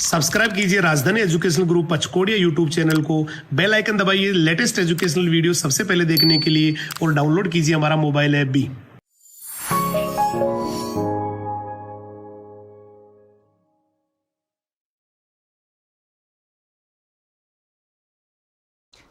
Subscribe कीजिए राजधानी educational group पचकोड़िया YouTube channel को, बेल आइकन दबाइए लेटेस्ट एजुकेशनल वीडियो सबसे पहले देखने के लिए और डाउनलोड कीजिए हमारा मोबाइल ऐप भी।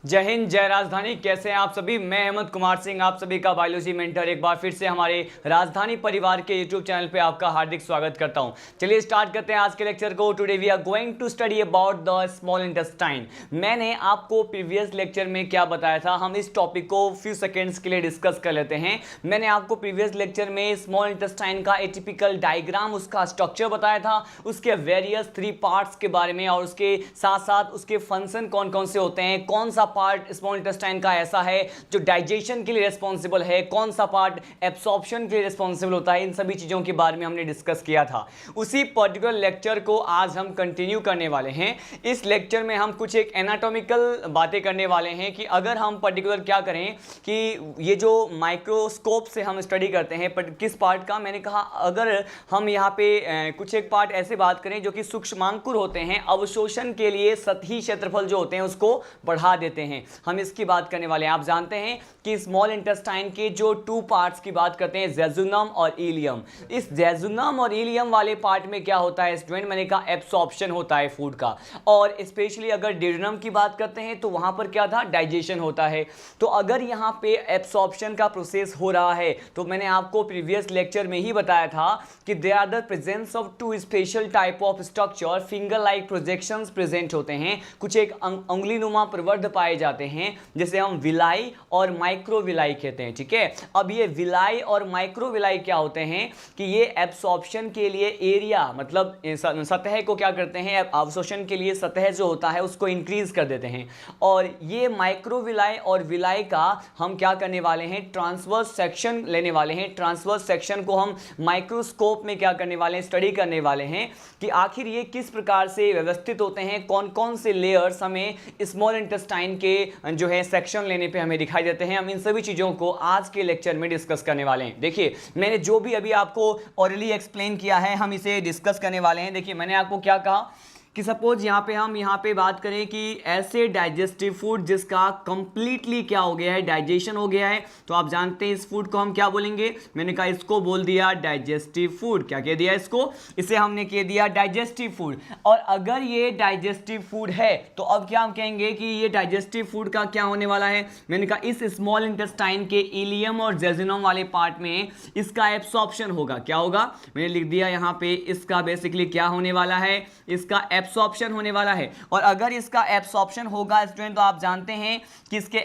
जय हिंद, जय राजधानी। कैसे हैं आप सभी? मैं हेमंत कुमार सिंह, आप सभी का बायोलॉजी मेंटर, एक बार फिर से हमारे राजधानी परिवार के यूट्यूब चैनल पे आपका हार्दिक स्वागत करता हूं। चलिए स्टार्ट करते हैं आज के लेक्चर को। Today we are going to study about the small intestine. मैंने आपको प्रीवियस लेक्चर में क्या बताया था, हम इस टॉपिक को फ्यू सेकेंड्स के लिए डिस्कस कर लेते हैं। मैंने आपको प्रीवियस लेक्चर में स्मॉल इंटेस्टाइन का एटिपिकल डायग्राम, उसका स्ट्रक्चर बताया था, उसके वेरियस 3 पार्ट्स के बारे में, और उसके साथ साथ उसके फंक्शन कौन कौन से होते हैं, कौन सा पार्ट स्मॉल इंटेस्टाइन का ऐसा है जो डाइजेशन के लिए रिस्पॉन्सिबल है, कौन सा पार्ट एब्सॉर्प्शन के लिए रिस्पॉन्सिबल होता है, इन सभी चीजों के बारे में हमने डिस्कस किया था। उसी पर्टिकुलर लेक्चर को आज हम कंटिन्यू करने वाले हैं। इस लेक्चर में हम कुछ एक एनाटॉमिकल बातें करने वाले हैं कि अगर हम पर्टिकुलर क्या करें कि ये जो माइक्रोस्कोप से हम स्टडी करते हैं किस पार्ट का, मैंने कहा अगर हम यहाँ पे कुछ एक पार्ट ऐसे बात करें जो कि सूक्ष्मांकुर होते हैं, अवशोषण के लिए सतही क्षेत्रफल जो होते हैं उसको बढ़ा देते हैं, हम इसकी बात करने वाले हैं। आप जानते हैं कि स्मॉल इंटेस्टाइन के जो 2 पार्ट्स की बात करते हैं, जेजुनम और इलियम। इस जेजुनम और इलियम वाले पार्ट में क्या होता है स्टूडेंट, मैंने कहा एब्सॉर्प्शन होता है फूड का, और स्पेशली अगर ड्यूडेनम की बात करते हैं तो वहां पर क्या था, डाइजेशन होता है। तो अगर यहाँ पे एब्सॉर्प्शन का प्रोसेस हो रहा है तो मैंने आपको प्रीवियस लेक्चर में ही बताया था कि there are the presence of 2 special type of structure, finger like projections present होते हैं, कुछ एक उंगलीनुमा प्रवर्ध पाए जाते हैं जिसे हम विलाई और माइक्रोविलाई कहते हैं। ठीक है, अब ये विलाई और माइक्रोविलाई क्या होते हैं कि ये एब्सॉर्प्शन के लिए एरिया, मतलब सतह को क्या करते हैं, अवशोषण के लिए सतह जो होता है उसको इंक्रीज कर देते हैं। और ये माइक्रोविलाई और विलाई का हम क्या करने वाले हैं, ट्रांसवर्स सेक्शन लेने वाले हैं। ट्रांसवर्स सेक्शन को हम माइक्रोस्कोप में क्या करने वाले हैं, स्टडी करने वाले हैं कि आखिर ये किस प्रकार से व्यवस्थित होते हैं, कौन कौन से लेयर्स हमें स्मॉल इंटेस्टाइन के जो है सेक्शन लेने पे हमें दिखाई देते हैं। हम इन सभी चीजों को आज के लेक्चर में डिस्कस करने वाले हैं। देखिए मैंने जो भी अभी आपको ऑरली एक्सप्लेन किया है हम इसे डिस्कस करने वाले हैं। देखिए मैंने आपको क्या कहा कि सपोज हम यहाँ पे बात करें कि ऐसे डाइजेस्टिव फूड जिसका कंप्लीटली क्या हो गया है, डाइजेशन हो गया है, तो आप जानते हैं इस फूड को हम क्या बोलेंगे, मैंने कहा इसको बोल दिया डाइजेस्टिव फूड। क्या कह दिया इसको, इसे हमने कह दिया डाइजेस्टिव फूड। और अगर ये डाइजेस्टिव फूड है तो अब क्या हम कहेंगे कि ये डाइजेस्टिव फूड का क्या होने वाला है, मैंने कहा इस स्मॉल इंटेस्टाइन के इलियम और जेजुनम वाले पार्ट में इसका एब्सॉर्प्शन होगा। क्या होगा, मैंने लिख दिया यहाँ पे, इसका बेसिकली क्या होने वाला है, इसका एब्सॉर्प्शन होने वाला है। और अगर इसका एब्सॉर्प्शन होगा स्टूडेंट तो आप जानते हैं कि इसके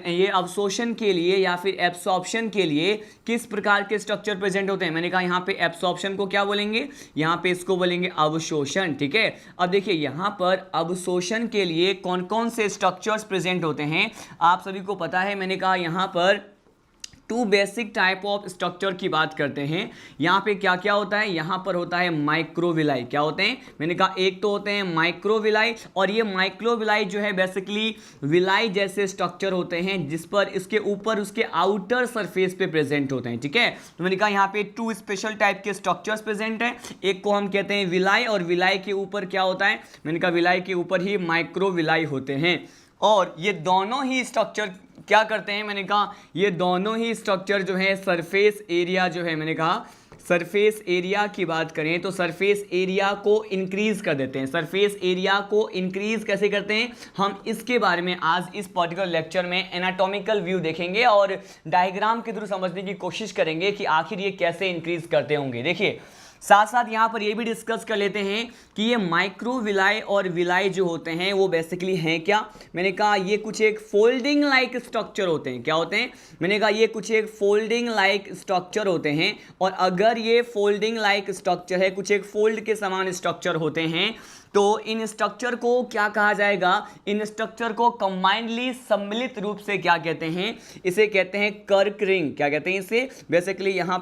ये अवशोषण के लिए या फिर एब्सॉर्प्शन के लिए किस प्रकार के स्ट्रक्चर प्रेजेंट होते हैं। मैंने कहा यहाँ पे एब्सॉर्प्शन को क्या बोलेंगे, यहाँ पे इसको बोलेंगे अवशोषण। ठीक है, अब देखिए यहाँ पर अवशोषण के लिए कौन कौन से स्ट्रक्चर्स प्रेजेंट होते हैं आप सभी को पता है। मैंने कहा यहाँ पर 2 बेसिक टाइप ऑफ स्ट्रक्चर की बात करते हैं। यहाँ पे क्या क्या होता है, यहाँ पर होता है माइक्रोविलाई। क्या होते हैं, मैंने कहा एक तो होते हैं माइक्रोविलाई, और ये माइक्रोविलाई जो है बेसिकली विलाई जैसे स्ट्रक्चर होते हैं जिस पर इसके ऊपर उसके आउटर सरफेस पे प्रेजेंट होते हैं। ठीक है, तो मैंने कहा यहाँ पे 2 स्पेशल टाइप के स्ट्रक्चर्स प्रेजेंट हैं। एक को हम कहते हैं विलाई, और विलाई के ऊपर क्या होता है, मैंने कहा विलाई के ऊपर ही माइक्रोविलाई होते हैं। और ये दोनों ही स्ट्रक्चर क्या करते हैं, मैंने कहा ये दोनों ही स्ट्रक्चर जो है सरफेस एरिया जो है, मैंने कहा सरफेस एरिया की बात करें तो सरफेस एरिया को इंक्रीज कर देते हैं। सरफेस एरिया को इंक्रीज कैसे करते हैं, हम इसके बारे में आज इस पर्टिकुलर लेक्चर में एनाटॉमिकल व्यू देखेंगे और डायग्राम के थ्रू समझने की कोशिश करेंगे कि आखिर ये कैसे इंक्रीज करते होंगे। देखिए साथ साथ यहाँ पर ये भी डिस्कस कर लेते हैं कि ये माइक्रोविलाई और विलाई जो होते हैं वो बेसिकली हैं क्या। मैंने कहा ये कुछ एक फोल्डिंग लाइक स्ट्रक्चर होते हैं। क्या होते हैं, मैंने कहा ये कुछ एक फोल्डिंग लाइक स्ट्रक्चर होते हैं। और अगर ये फोल्डिंग लाइक स्ट्रक्चर है, कुछ एक फोल्ड के समान स्ट्रक्चर होते हैं, तो इन स्ट्रक्चर को क्या कहा जाएगा, इन स्ट्रक्चर को कंबाइंडली सम्मिलित रूप से क्या कहते हैं, इसे कहते हैं कर्क रिंग। क्या कहते हैं इसे, बेसिकली यहाँ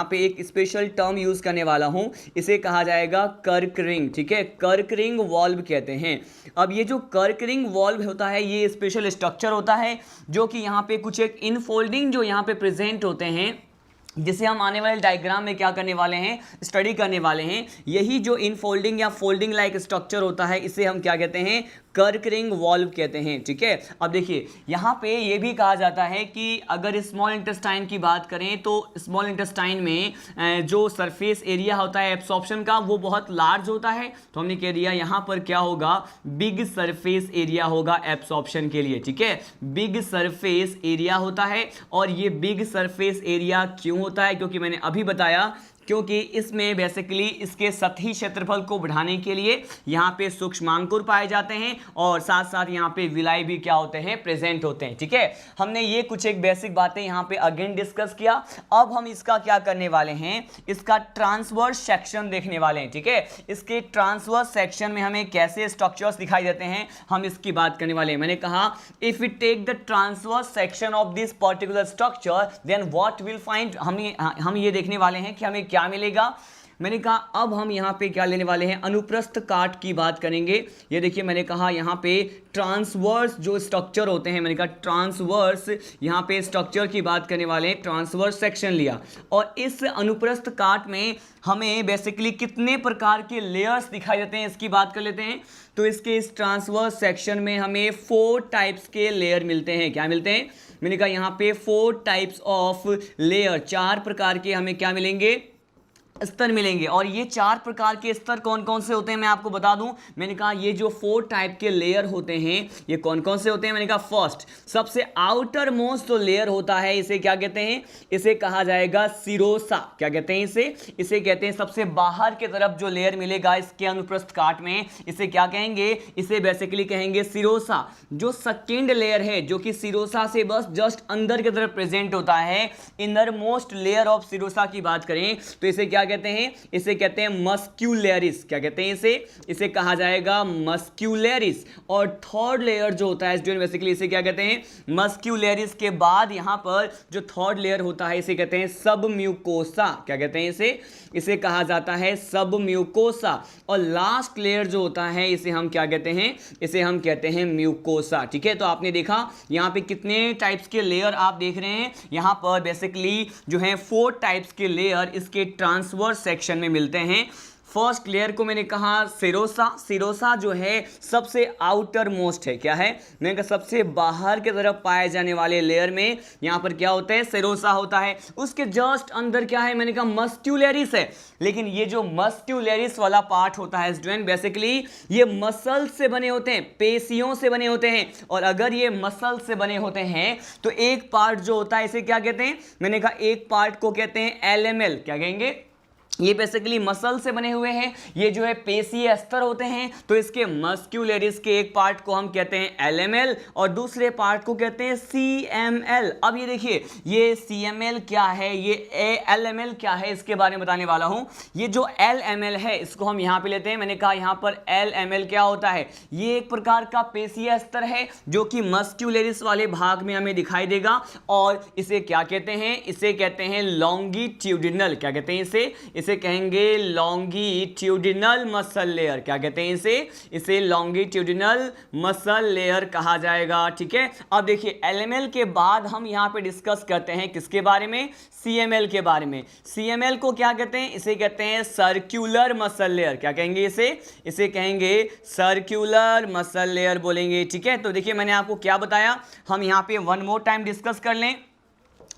पे एक स्पेशल टर्म यूज करने वाला हूँ, इसे कहा जाएगा कर्क रिंग। ठीक है, कर्क रिंग वॉल्व कहते हैं। अब ये जो कर्क रिंग वॉल्व होता है ये स्पेशल स्ट्रक्चर होता है जो कि यहाँ पे कुछ एक इनफोल्डिंग जो यहाँ पे प्रेजेंट होते हैं जिसे हम आने वाले डायग्राम में क्या करने वाले हैं, स्टडी करने वाले हैं। यही जो इनफोल्डिंग या फोल्डिंग लाइक स्ट्रक्चर होता है इसे हम क्या कहते हैं, कर्क रिंग वॉल्व कहते हैं। ठीक है, अब देखिए यहाँ पे ये भी कहा जाता है कि अगर स्मॉल इंटेस्टाइन की बात करें तो स्मॉल इंटेस्टाइन में जो सरफेस एरिया होता है एब्सॉर्प्शन का वो बहुत लार्ज होता है, तो हमने कह दिया यहाँ पर क्या होगा, बिग सरफेस एरिया होगा एब्सॉर्प्शन के लिए। ठीक है, बिग सरफेस एरिया होता है। और ये बिग सरफेस एरिया क्यों होता है, क्योंकि मैंने अभी बताया क्योंकि इसमें बेसिकली इसके सतही क्षेत्रफल को बढ़ाने के लिए यहाँ पे सूक्ष्मांकुर पाए जाते हैं और साथ साथ यहाँ पे विलाई भी क्या होते हैं, प्रेजेंट होते हैं। ठीक है, हमने ये कुछ एक बेसिक बातें यहाँ पे अगेन डिस्कस किया। अब हम इसका क्या करने वाले हैं, इसका ट्रांसवर्स सेक्शन देखने वाले हैं। ठीक है, इसके ट्रांसवर्स सेक्शन में हमें कैसे स्ट्रक्चर्स दिखाई देते हैं हम इसकी बात करने वाले हैं। मैंने कहा if we take the transverse section of this particular structure then what will find, हम ये देखने वाले हैं कि हमें क्या मिलेगा। मैंने कहा अब हम यहाँ पे क्या लेने वाले हैं, अनुप्रस्थ काट की बात करेंगे। ये देखिए मैंने कहा यहाँ पे ट्रांसवर्स जो स्ट्रक्चर होते हैं, मैंने कहा ट्रांसवर्स यहाँ पे स्ट्रक्चर की बात करने वाले हैं, ट्रांसवर्स सेक्शन लिया। और इस अनुप्रस्थ काट में हमें बेसिकली कितने प्रकार के लेयर्स दिखाई देते हैं इसकी बात कर लेते हैं। तो इसके इस ट्रांसवर्स सेक्शन में हमें 4 टाइप्स के लेयर मिलते हैं। क्या मिलते हैं, मैंने कहा यहाँ पे 4 टाइप्स ऑफ लेयर, 4 प्रकार के हमें क्या मिलेंगे, स्तर मिलेंगे। और ये 4 प्रकार के स्तर कौन कौन से होते हैं मैं आपको बता दूं। मैंने कहा ये जो 4 टाइप के लेयर होते हैं ये कौन कौन से होते हैं। मैंने कहा फर्स्ट सबसे आउटर मोस्ट जो लेयर होता है इसे क्या कहते हैं, इसे कहा जाएगा सिरोसा। क्या कहते हैं इसे कहते हैं सबसे बाहर की तरफ जो लेयर मिलेगा इसके अनुप्रस्थ काट में, इसे क्या कहेंगे, इसे बेसिकली कहेंगे सिरोसा। जो सेकेंड लेयर है जो कि सिरोसा से बस जस्ट अंदर की तरफ प्रेजेंट होता है, inner most layer of serosa की बात करें तो इसे क्या कहते हैं, इसे कहते हैं मस्क्यूलेरिस। क्या कहते हैं इसे कहा जाएगा मस्क्यूलेरिस। और थर्ड लेयर जो होता है स्टूडेंट बेसिकली इसे क्या कहते हैं, मस्क्यूलेरिस के बाद यहां पर जो थर्ड लेयर होता है इसे कहते हैं सब म्यूकोसा। क्या कहते हैं इसे कहा जाता है सब म्यूकोसा। और लास्ट लेयर जो होता है इसे हम क्या कहते हैं, इसे हम कहते हैं म्यूकोसा। ठीक है, तो आपने देखा यहां पे कितने टाइप्स के लेयर आप देख रहे हैं, यहां पर बेसिकली जो है 4 टाइप्स के लेयर इसके ट्रांसवर्स सेक्शन में मिलते हैं। फर्स्ट लेयर को मैंने कहा सिरोसा। सिरोसा जो है सबसे आउटर मोस्ट है। क्या है, मैंने कहा सबसे बाहर की तरफ पाए जाने वाले लेयर में यहां पर क्या होता है, सिरोसा होता है। उसके जस्ट अंदर क्या है, मैंने कहा मस्क्यूलेरिस है। लेकिन ये जो मस्क्यूलेरिस वाला पार्ट होता है स्टूडेंट बेसिकली ये मसल से बने होते हैं, पेशियों से बने होते हैं। और अगर ये मसल से बने होते हैं तो एक पार्ट जो होता है इसे क्या कहते हैं, मैंने कहा एक पार्ट को कहते हैं एलएमएल। क्या कहेंगे, ये बेसिकली मसल से बने हुए हैं, ये जो है पेशीय स्तर होते हैं। तो इसके मस्क्यूलेरिस के एक पार्ट को हम कहते हैं एलएमएल और दूसरे पार्ट को कहते हैं सीएमएल। अब ये देखिए ये सीएमएल क्या है, ये एलएमएल क्या है, इसके बारे में बताने वाला हूं। ये जो एलएमएल है इसको हम यहां पे लेते हैं। मैंने कहा यहां पर एलएमएल क्या होता है, ये एक प्रकार का पेशीय स्तर है जो कि मस्क्यूलेरिस वाले भाग में हमें दिखाई देगा। और इसे क्या कहते हैं, इसे कहते हैं लॉन्गिट्यूडिनल। क्या कहते हैं इसे कहेंगे लॉन्गिट्यूडिनल मसल लेयर। क्या कहते हैं इसे लॉन्गिट्यूडिनल मसल लेयर कहा जाएगा। ठीक है, अब देखिए एलएमएल के बाद हम यहां पे डिस्कस करते हैं किसके बारे में, सीएमएल के बारे में। सीएमएल को क्या कहते हैं, इसे कहते हैं सर्कुलर मसल लेयर। क्या कहेंगे इसे कहेंगे सर्कुलर मसल लेयर बोलेंगे। ठीक है, तो देखिए मैंने आपको क्या बताया, हम यहां पे वन मोर टाइम डिस्कस कर लें।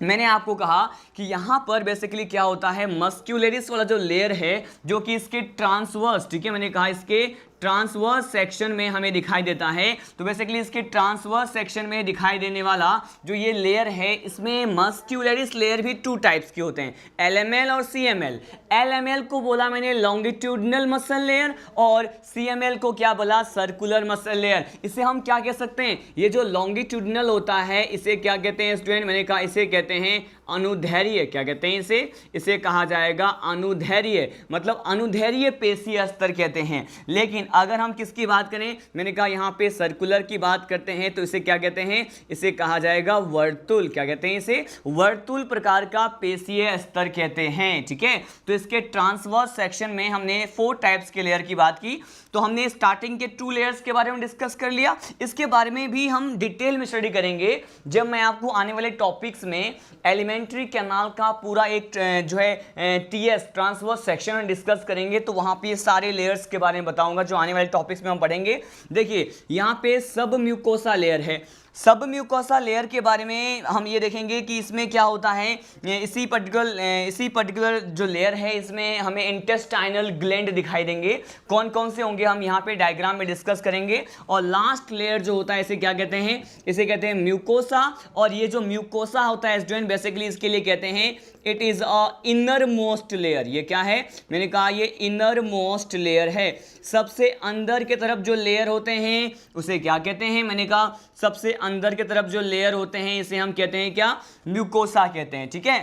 मैंने आपको कहा कि यहाँ पर बेसिकली क्या होता है, मस्क्यूलेरिस वाला जो लेयर है जो कि इसके ट्रांसवर्स, ठीक है, मैंने कहा इसके ट्रांसवर्स सेक्शन में हमें दिखाई देता है। तो बेसिकली इसके ट्रांसवर्स सेक्शन में दिखाई देने वाला जो ये लेयर है इसमें मस्क्यूलेरिस लेयर भी 2 टाइप्स के होते हैं, एलएमएल और सीएमएल। एलएमएल को बोला मैंने लॉन्गिट्यूडिनल मसल लेयर और सीएमएल को क्या बोला, सर्कुलर मसल लेयर। इसे हम क्या कह सकते हैं, ये जो लॉन्गिट्यूडिनल होता है इसे क्या कहते हैं स्टूडेंट, मैंने कहा इसे कहते हैं अनुदैर्घ्य। क्या कहते हैं इसे कहा जाएगा अनुदैर्घ्य, मतलब अनुदैर्घ्य पेशीय स्तर कहते हैं। लेकिन अगर हम किसकी बात करें, मैंने कहा यहाँ पे सर्कुलर की बात करते हैं तो इसे क्या कहते हैं, इसे कहा जाएगा वर्तुल। क्या कहते हैं इसे, वर्तुल प्रकार का पेशीय स्तर कहते हैं। ठीक है, तो इसके ट्रांसवर्स सेक्शन में हमने 4 टाइप्स के लेयर की बात की। तो हमने स्टार्टिंग के 2 लेयर्स के बारे में डिस्कस कर लिया, इसके बारे में भी हम डिटेल में स्टडी करेंगे जब मैं आपको आने वाले टॉपिक्स में एलिमेंट्री कैनाल का पूरा एक जो है टीएस ट्रांसवर्स सेक्शन में डिस्कस करेंगे, तो वहां पे सारे लेयर्स के बारे में बताऊंगा जो आने वाले टॉपिक्स में हम पढ़ेंगे। देखिए यहाँ पे सब म्यूकोसा लेयर है। सब म्यूकोसा लेयर के बारे में हम ये देखेंगे कि इसमें क्या होता है। इसी पर्टिकुलर जो लेयर है इसमें हमें इंटेस्टाइनल ग्लैंड दिखाई देंगे, कौन कौन से होंगे हम यहाँ पे डायग्राम में डिस्कस करेंगे। और लास्ट लेयर जो होता है इसे क्या कहते हैं, इसे कहते हैं म्यूकोसा। और ये जो म्यूकोसा होता है स्टूडेंट बेसिकली इसके लिए कहते हैं it is a inner most layer. ये क्या है, मैंने कहा ये इनर मोस्ट लेयर है। सबसे अंदर के तरफ जो लेयर होते हैं उसे क्या कहते हैं, मैंने कहा सबसे अंदर के तरफ जो लेयर होते हैं इसे हम कहते हैं क्या, म्यूकोसा कहते हैं। ठीक है,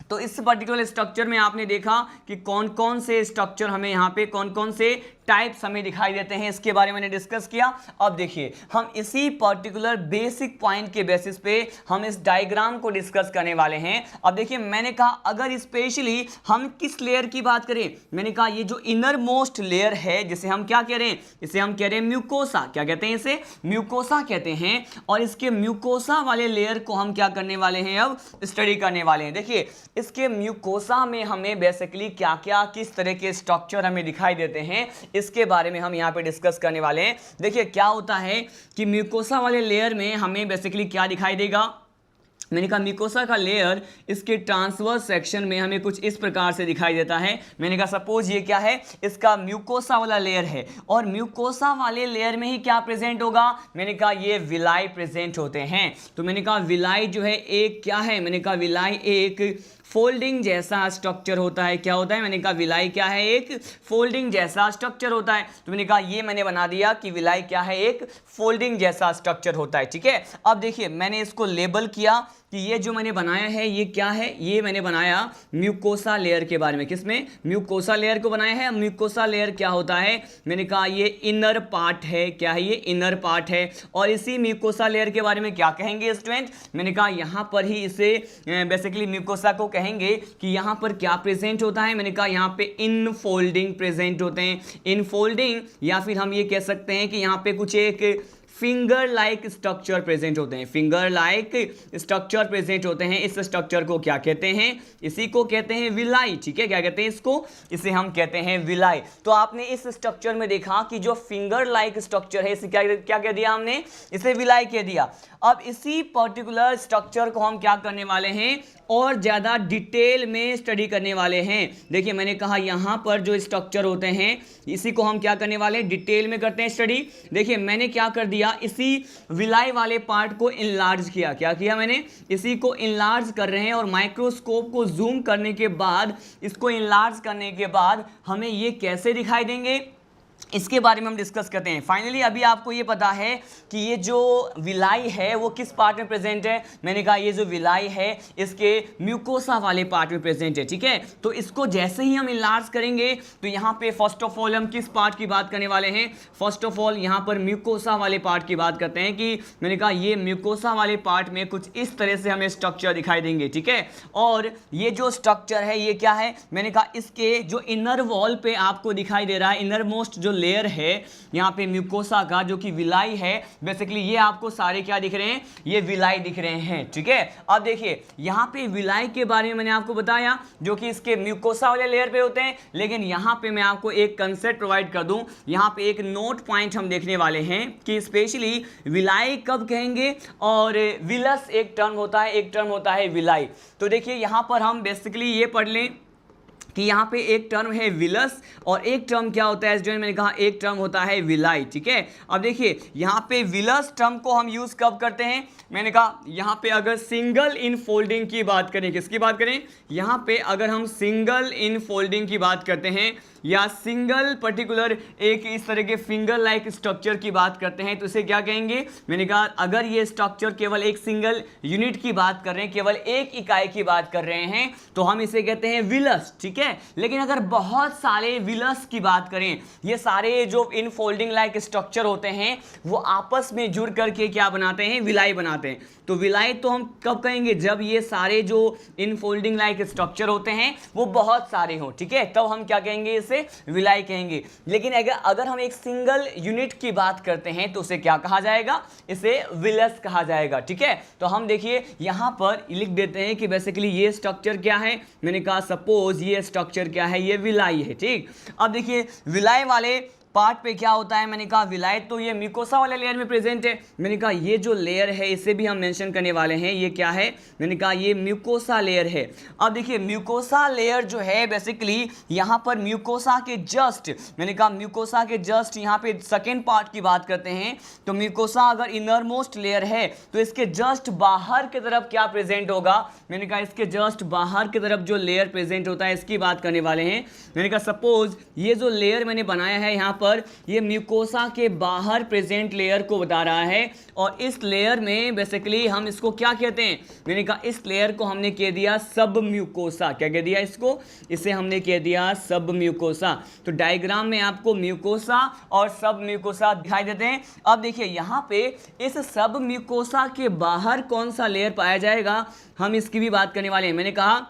तो इस पर्टिकुलर स्ट्रक्चर में आपने देखा कि कौन कौन से स्ट्रक्चर हमें यहाँ पे कौन कौन से टाइप्स हमें दिखाई देते हैं, इसके बारे में मैंने डिस्कस किया। अब देखिए हम इसी पर्टिकुलर बेसिक पॉइंट के बेसिस पे हम इस डायग्राम को डिस्कस करने वाले हैं। अब देखिए मैंने कहा अगर स्पेशली हम किस लेयर की बात करें, मैंने कहा ये जो इनर मोस्ट लेयर है जिसे हम क्या कह रहे हैं, इसे हम कह रहे हैं म्यूकोसा। क्या कहते हैं इसे, म्यूकोसा कहते हैं। और इसके म्यूकोसा वाले लेयर को हम क्या करने वाले हैं, अब स्टडी करने वाले हैं। देखिए इसके म्यूकोसा में हमें बेसिकली क्या क्या किस तरह के स्ट्रक्चर हमें दिखाई देते हैं इसके बारे में हम यहाँ पे डिस्कस करने वाले हैं। देखिए क्या होता है कि म्यूकोसा वाले लेयर में हमें बेसिकली क्या दिखाई देगा, मैंने कहा म्यूकोसा का लेयर इसके ट्रांसवर्स सेक्शन में हमें कुछ इस प्रकार से दिखाई देता है। मैंने कहा सपोज ये क्या है, इसका म्यूकोसा वाला लेयर है और म्यूकोसा वाले लेयर में ही क्या प्रेजेंट होगा, मैंने कहा ये विलाई प्रेजेंट होते हैं। तो मैंने कहा विलाई जो है एक क्या है, मैंने कहा विलाई एक फोल्डिंग जैसा स्ट्रक्चर होता है। क्या होता है, मैंने कहा विलाई क्या है, एक फोल्डिंग जैसा स्ट्रक्चर होता है। तो मैंने कहा ये मैंने बना दिया कि विलाई क्या है, एक फोल्डिंग जैसा स्ट्रक्चर होता है। ठीक है, अब देखिए मैंने इसको लेबल किया कि ये जो मैंने बनाया है ये क्या है, ये मैंने बनाया म्यूकोसा लेयर के बारे में। किसमें, म्यूकोसा लेयर को बनाया है। म्यूकोसा लेयर क्या होता है, मैंने कहा ये इनर पार्ट है। क्या है, ये इनर पार्ट है। और इसी म्यूकोसा लेयर के बारे में क्या कहेंगे स्टूडेंट, मैंने कहा यहाँ पर ही इसे बेसिकली म्यूकोसा को कहेंगे कि यहाँ पर क्या प्रेजेंट होता है, मैंने कहा यहाँ पे इनफोल्डिंग प्रेजेंट होते हैं। इनफोल्डिंग या फिर हम ये कह सकते हैं कि यहाँ पे कुछ एक फिंगर लाइक स्ट्रक्चर प्रेजेंट होते हैं। फिंगर लाइक स्ट्रक्चर प्रेजेंट होते हैं। इस स्ट्रक्चर को क्या कहते हैं, इसी को कहते हैं विलाई। ठीक है, क्या कहते हैं इसको, इसे हम कहते हैं विलाई। तो आपने इस स्ट्रक्चर में देखा कि जो फिंगर लाइक स्ट्रक्चर है इसे क्या कह दिया हमने, इसे विलाई कह दिया। अब इसी पर्टिकुलर स्ट्रक्चर को हम क्या करने वाले हैं, और ज़्यादा डिटेल में स्टडी करने वाले हैं। देखिए मैंने कहा यहाँ पर जो स्ट्रक्चर होते हैं इसी को हम क्या करने वाले हैं, डिटेल में करते हैं स्टडी। देखिए मैंने क्या कर दिया, इसी विलाई वाले पार्ट को इनलार्ज किया। क्या किया मैंने, इसी को इनलार्ज कर रहे हैं और माइक्रोस्कोप को जूम करने के बाद, इसको इनलार्ज करने के बाद हमें ये कैसे दिखाई देंगे इसके बारे में हम डिस्कस करते हैं। फाइनली अभी आपको ये पता है कि ये जो विलाई है वो किस पार्ट में प्रेजेंट है, मैंने कहा ये जो विलाई है इसके म्यूकोसा वाले पार्ट में प्रेजेंट है। ठीक है, तो इसको जैसे ही हम इनलार्ज करेंगे तो यहाँ पे फर्स्ट ऑफ ऑल हम किस पार्ट की बात करने वाले हैं, फर्स्ट ऑफ ऑल यहाँ पर म्यूकोसा वाले पार्ट की बात करते हैं कि मैंने कहा ये म्यूकोसा वाले पार्ट में कुछ इस तरह से हमें स्ट्रक्चर दिखाई देंगे। ठीक है, और ये जो स्ट्रक्चर है ये क्या है, मैंने कहा इसके जो इनर वॉल पे आपको दिखाई दे रहा है, इनर मोस्ट जो लेयर है यहाँ पे म्यूकोसा का जो कि विलाई है, बेसिकली ये आपको सारे क्या दिख रहे हैं, ये विलाई दिख रहे हैं। ठीक है, अब देखिए यहाँ पे विलाई के बारे में मैंने आपको बताया जो कि इसके म्यूकोसा वाले लेयर पे होते हैं, लेकिन यहाँ पे मैं आपको एक कंसेप्ट प्रोवाइड कर दूं, यहाँ पे एक नोट पॉइंट हम देखने वाले हैं कि स्पेशली विलाई कब कहेंगे और विलस एक टर्म होता है, एक टर्म होता है विलाई। तो देखिए यहाँ पर हम बेसिकली ये पढ़ लें कि यहाँ पे एक टर्म है विलस और एक टर्म क्या होता है, जो मैंने कहा एक टर्म होता है विलाई। ठीक है, अब देखिए यहाँ पे विलस टर्म को हम यूज कब करते हैं, मैंने कहा यहाँ पे अगर सिंगल इन फोल्डिंग की बात करें, किसकी बात करें, यहाँ पे अगर हम सिंगल इन फोल्डिंग की बात करते हैं या सिंगल पर्टिकुलर एक इस तरह के फिंगर लाइक स्ट्रक्चर की बात करते हैं तो इसे क्या कहेंगे, मैंने कहा अगर ये स्ट्रक्चर केवल एक सिंगल यूनिट की बात कर रहे हैं, केवल एक इकाई की बात कर रहे हैं तो हम इसे कहते हैं विलस। ठीक है, है। लेकिन अगर बहुत सारे विलस की बात करें, ये सारे जो इनफोल्डिंग लाइक स्ट्रक्चर होते हैं वो आपस में जुड़ करके क्या बनाते हैं, विलाई बनाते हैं। तो विलाई तो हम कब कहेंगे, जब ये सारे जो इनफोल्डिंग लाइक स्ट्रक्चर होते हैं वो बहुत सारे हों, ठीक है, तब हम क्या कहेंगे, इसे विलाई कहेंगे। लेकिन अगर हम एक सिंगल यूनिट की बात करते हैं तो उसे क्या कहा जाएगा, इसे विलस कहा जाएगा, ठीक है। तो हम देखिए यहां पर लिख देते हैं कि बेसिकली ये स्ट्रक्चर क्या है, मैंने कहा सपोज ये स्ट्रक्चर क्या है, ये विलाई है, ठीक। अब देखिए विलाई वाले पार्ट पे क्या होता है, मैंने कहा विलाई तो ये म्यूकोसा वाले लेयर में प्रेजेंट है। मैंने कहा ये जो लेयर है इसे भी हम मेंशन करने वाले हैं, ये क्या है, मैंने कहा ये म्यूकोसा लेयर है। अब देखिए म्यूकोसा लेयर जो है बेसिकली यहाँ पर म्यूकोसा के जस्ट, मैंने कहा म्यूकोसा के जस्ट यहाँ पे सेकेंड पार्ट की बात करते हैं तो म्यूकोसा अगर इनर मोस्ट लेयर है तो इसके जस्ट बाहर की तरफ क्या प्रेजेंट होगा, मैंने कहा इसके जस्ट बाहर की तरफ जो लेयर प्रेजेंट होता है इसकी बात करने वाले हैं। मैंने कहा सपोज ये जो लेयर मैंने बनाया है यहाँ पर ये म्यूकोसा के बाहर प्रेजेंट लेयर को बता रहा है और इस लेयर में बेसिकली हम इसको क्या कहते हैं, मैंने कहा इस लेयर को हमने कह दिया सब म्यूकोसा। क्या कह दिया इसको, इसे हमने कह दिया सब म्यूकोसा। तो डायग्राम में आपको म्यूकोसा और सब म्यूकोसा दिखाई देते हैं। अब देखिए यहाँ पे इस सब म्यूकोसा के बाहर कौन सा लेयर पाया जाएगा, हम इसकी भी बात करने वाले हैं। मैंने कहा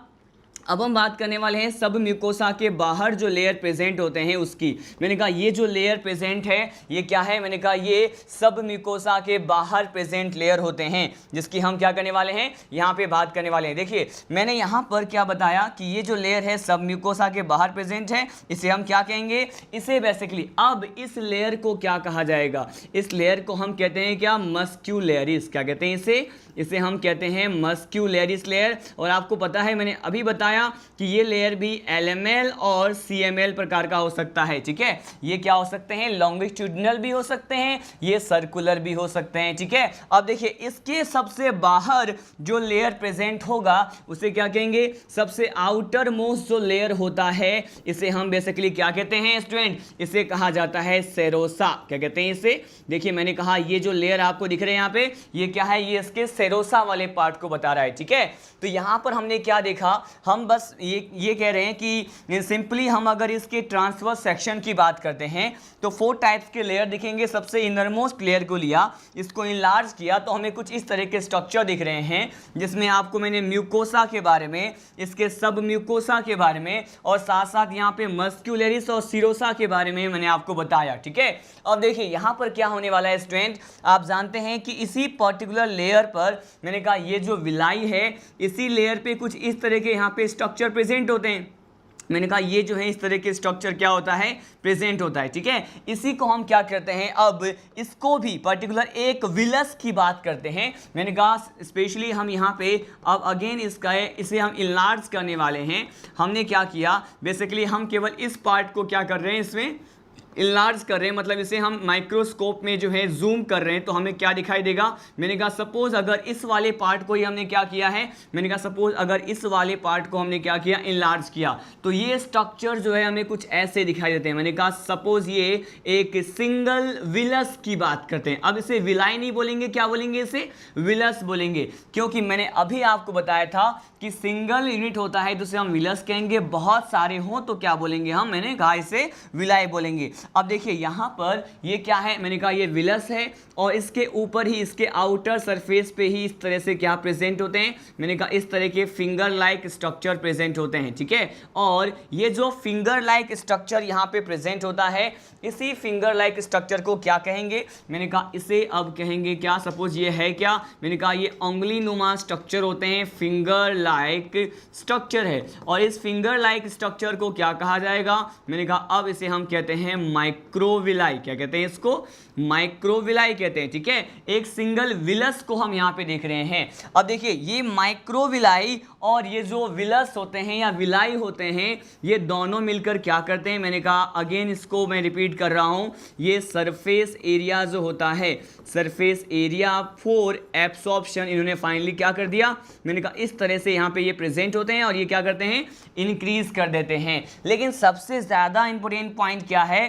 अब हम बात करने वाले हैं सब म्यूकोसा के बाहर जो लेयर प्रेजेंट होते हैं उसकी। मैंने कहा ये जो लेयर प्रेजेंट है ये क्या है, मैंने कहा ये सब म्यूकोसा के बाहर प्रेजेंट लेयर होते हैं जिसकी हम क्या करने वाले हैं, यहाँ पे बात करने वाले हैं। देखिए मैंने यहाँ पर क्या बताया कि ये जो लेयर है सब म्यूकोसा के बाहर प्रेजेंट है, इसे हम क्या कहेंगे, इसे बेसिकली अब इस लेयर को क्या कहा जाएगा, इस लेयर को हम कहते हैं क्या, मस्क्यूलेरिस। क्या कहते हैं इसे हम कहते हैं मस्क्यूलेरिस लेयर। और आपको पता है मैंने अभी बताया कि ये लेयर भी LML और CML प्रकार का हो सकता है, ठीक है। ये क्या हो सकते हैं, लॉन्गिट्यूडिनल भी हो सकते हैं, ये सर्कुलर भी हो सकते हैं, ठीक है। अब देखिए इसके सबसे बाहर जो लेयर प्रेजेंट होगा उसे क्या कहेंगे, सबसे आउटर मोस्ट जो लेयर होता है इसे हम बेसिकली क्या कहते हैं स्टूडेंट, इसे कहा जाता है सेरोसा। क्या कहते हैं इसे, देखिए मैंने कहा ये जो लेयर आपको दिख रहे हैं यहाँ पे ये क्या है, ये इसके सेरोसा वाले पार्ट को बता रहा है, ठीक है। तो यहाँ पर हमने क्या देखा, हम बस ये कह रहे हैं कि सिंपली हम अगर इसके ट्रांसवर्स सेक्शन की बात करते हैं तो 4 टाइप्स के लेयर दिखेंगे। सबसे इनरमोस्ट लेयर को लिया, इसको इनलार्ज किया तो हमें कुछ इस तरह के स्ट्रक्चर दिख रहे हैं जिसमें आपको मैंने म्यूकोसा के बारे में, इसके सब म्यूकोसा के बारे में और साथ साथ यहाँ पे मस्क्यूलेरिस और सीरोसा के बारे में मैंने आपको बताया, ठीक है। अब देखिए यहाँ पर क्या होने वाला है स्टूडेंट, आप जानते हैं कि इसी पर्टिकुलर लेयर पर मैंने कहा ये जो विलाई है इसी लेयर पे कुछ इस तरह के यहाँ पे स्ट्रक्चर प्रेजेंट होते हैं। मैंने कहा ये जो है इस तरह के स्ट्रक्चर क्या होता है, प्रेजेंट होता है, ठीक है। इसी को हम क्या करते हैं, अब इसको भी पर्टिकुलर एक विलस की बात करते हैं। मैंने कहा स्पेशली हम यहाँ पे अब अगेन इसे हम इनलार्ज करने वाले हैं। हमने क्या किया, बेसिकली हम केवल इस पार्ट को क्या कर रहे हैं, इसमें इनलार्ज कर रहे हैं, मतलब इसे हम माइक्रोस्कोप में जो है जूम कर रहे हैं तो हमें क्या दिखाई देगा। मैंने कहा सपोज अगर इस वाले पार्ट को ही हमने क्या किया है, मैंने कहा सपोज अगर इस वाले पार्ट को हमने क्या किया, इनलार्ज किया तो ये स्ट्रक्चर जो है हमें कुछ ऐसे दिखाई देते हैं। मैंने कहा सपोज ये एक सिंगल विलस की बात करते हैं। अब इसे विलाई नहीं बोलेंगे, क्या बोलेंगे, इसे विलस बोलेंगे, क्योंकि मैंने अभी आपको बताया था कि सिंगल यूनिट होता है तो उसे हम विलस कहेंगे, बहुत सारे हों तो क्या बोलेंगे हम, मैंने कहा इसे विलाई बोलेंगे। अब देखिए यहाँ पर ये क्या है, मैंने कहा ये विलस है और इसके ऊपर ही इसके आउटर सरफेस पे ही इस तरह से क्या प्रेजेंट होते हैं, मैंने कहा इस तरह के फिंगर लाइक स्ट्रक्चर प्रेजेंट होते हैं, ठीक है। और ये जो फिंगर लाइक स्ट्रक्चर यहाँ पे प्रेजेंट होता है इसी फिंगर लाइक स्ट्रक्चर को क्या कहेंगे, मैंने कहा इसे अब कहेंगे क्या, सपोज ये है क्या, मैंने कहा ये उंगली नुमा स्ट्रक्चर होते हैं, फिंगर लाइक स्ट्रक्चर है। और इस फिंगर लाइक स्ट्रक्चर को क्या कहा जाएगा, मैंने कहा अब इसे हम कहते हैं माइक्रोविलाई। क्या कहते हैं इसको, माइक्रोविलाई कहते हैं, ठीक है। एक सिंगल विलस को हम यहाँ पे देख रहे हैं। अब देखिए ये माइक्रोविलाई और ये जो विलस होते हैं या विलाई होते हैं ये दोनों मिलकर क्या करते हैं, मैंने कहा अगेन इसको मैं रिपीट कर रहा हूँ, ये सरफेस एरिया जो होता है, सरफेस एरिया फॉर एब्सॉर्प्शन, इन्होंने फाइनली क्या कर दिया, मैंने कहा इस तरह से यहाँ पे ये प्रेजेंट होते हैं और ये क्या करते हैं, इंक्रीज कर देते हैं। लेकिन सबसे ज़्यादा इंपॉर्टेंट पॉइंट क्या है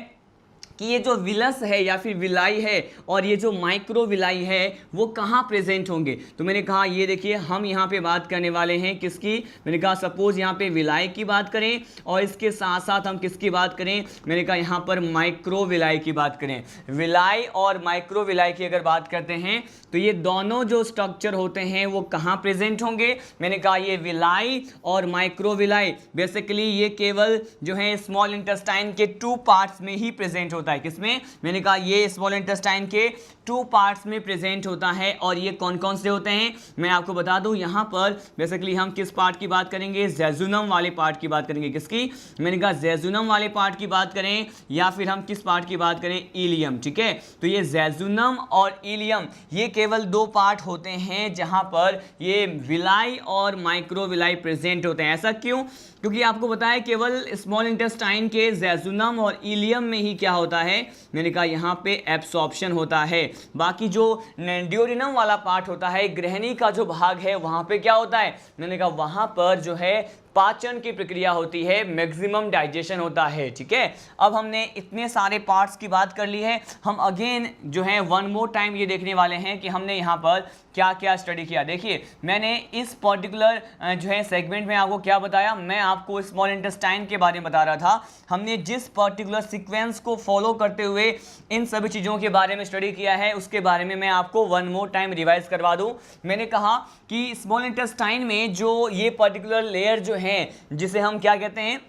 कि ये जो विलस है या फिर विलाई है और ये जो माइक्रोविलाई है वो कहाँ प्रेजेंट होंगे। तो मैंने कहा ये देखिए हम यहाँ पे बात करने वाले हैं किसकी, मैंने कहा सपोज यहाँ पे विलाई की बात करें और इसके साथ साथ हम किसकी बात करें, मैंने कहा यहाँ पर माइक्रोविलाई की बात करें। विलाई और माइक्रोविलाई की अगर बात करते हैं तो ये दोनों जो स्ट्रक्चर होते हैं वो कहाँ प्रेजेंट होंगे। मैंने कहा ये विलाई और माइक्रोविलाई बेसिकली ये केवल जो है स्मॉल इंटेस्टाइन के 2 पार्ट्स में ही प्रेजेंट होता है। किसमें, मैंने कहा ये स्मॉल इंटेस्टाइन के 2 पार्ट्स में प्रेजेंट होता है। और ये कौन कौन से होते हैं मैं आपको बता दूं, यहाँ पर बेसिकली हम किस पार्ट की बात करेंगे, जेजुनम वाले पार्ट की बात करेंगे। किसकी, मैंने कहा जेजुनम वाले पार्ट की बात करें या फिर हम किस पार्ट की बात करें, इलियम। ठीक है, तो ये जेजुनम और इलियम ये केवल 2 पार्ट होते हैं जहां पर ये विलाई और माइक्रोविलाई प्रेजेंट होते हैं। ऐसा क्यों, क्योंकि आपको बताया केवल स्मॉल इंटेस्टाइन के जेजुनम और इलियम में ही क्या होता है, मैंने कहा यहाँ पे एब्सॉर्प्शन होता है। बाकी जो ड्यूोडेनम वाला पार्ट होता है, गृहिणी का जो भाग है वहां पे क्या होता है, मैंने कहा वहां पर जो है पाचन की प्रक्रिया होती है, मैक्सिमम डाइजेशन होता है। ठीक है, अब हमने इतने सारे पार्ट्स की बात कर ली है, हम अगेन जो है वन मोर टाइम ये देखने वाले हैं कि हमने यहाँ पर क्या क्या स्टडी किया। देखिए मैंने इस पर्टिकुलर जो है सेगमेंट में आपको क्या बताया, मैं आपको स्मॉल इंटेस्टाइन के बारे में बता रहा था। हमने जिस पर्टिकुलर सीक्वेंस को फॉलो करते हुए इन सभी चीज़ों के बारे में स्टडी किया है उसके बारे में मैं आपको वन मोर टाइम रिवाइज करवा दूं। मैंने कहा कि स्मॉल इंटेस्टाइन में जो ये पर्टिकुलर लेयर जो है जिसे हम क्या कहते हैं,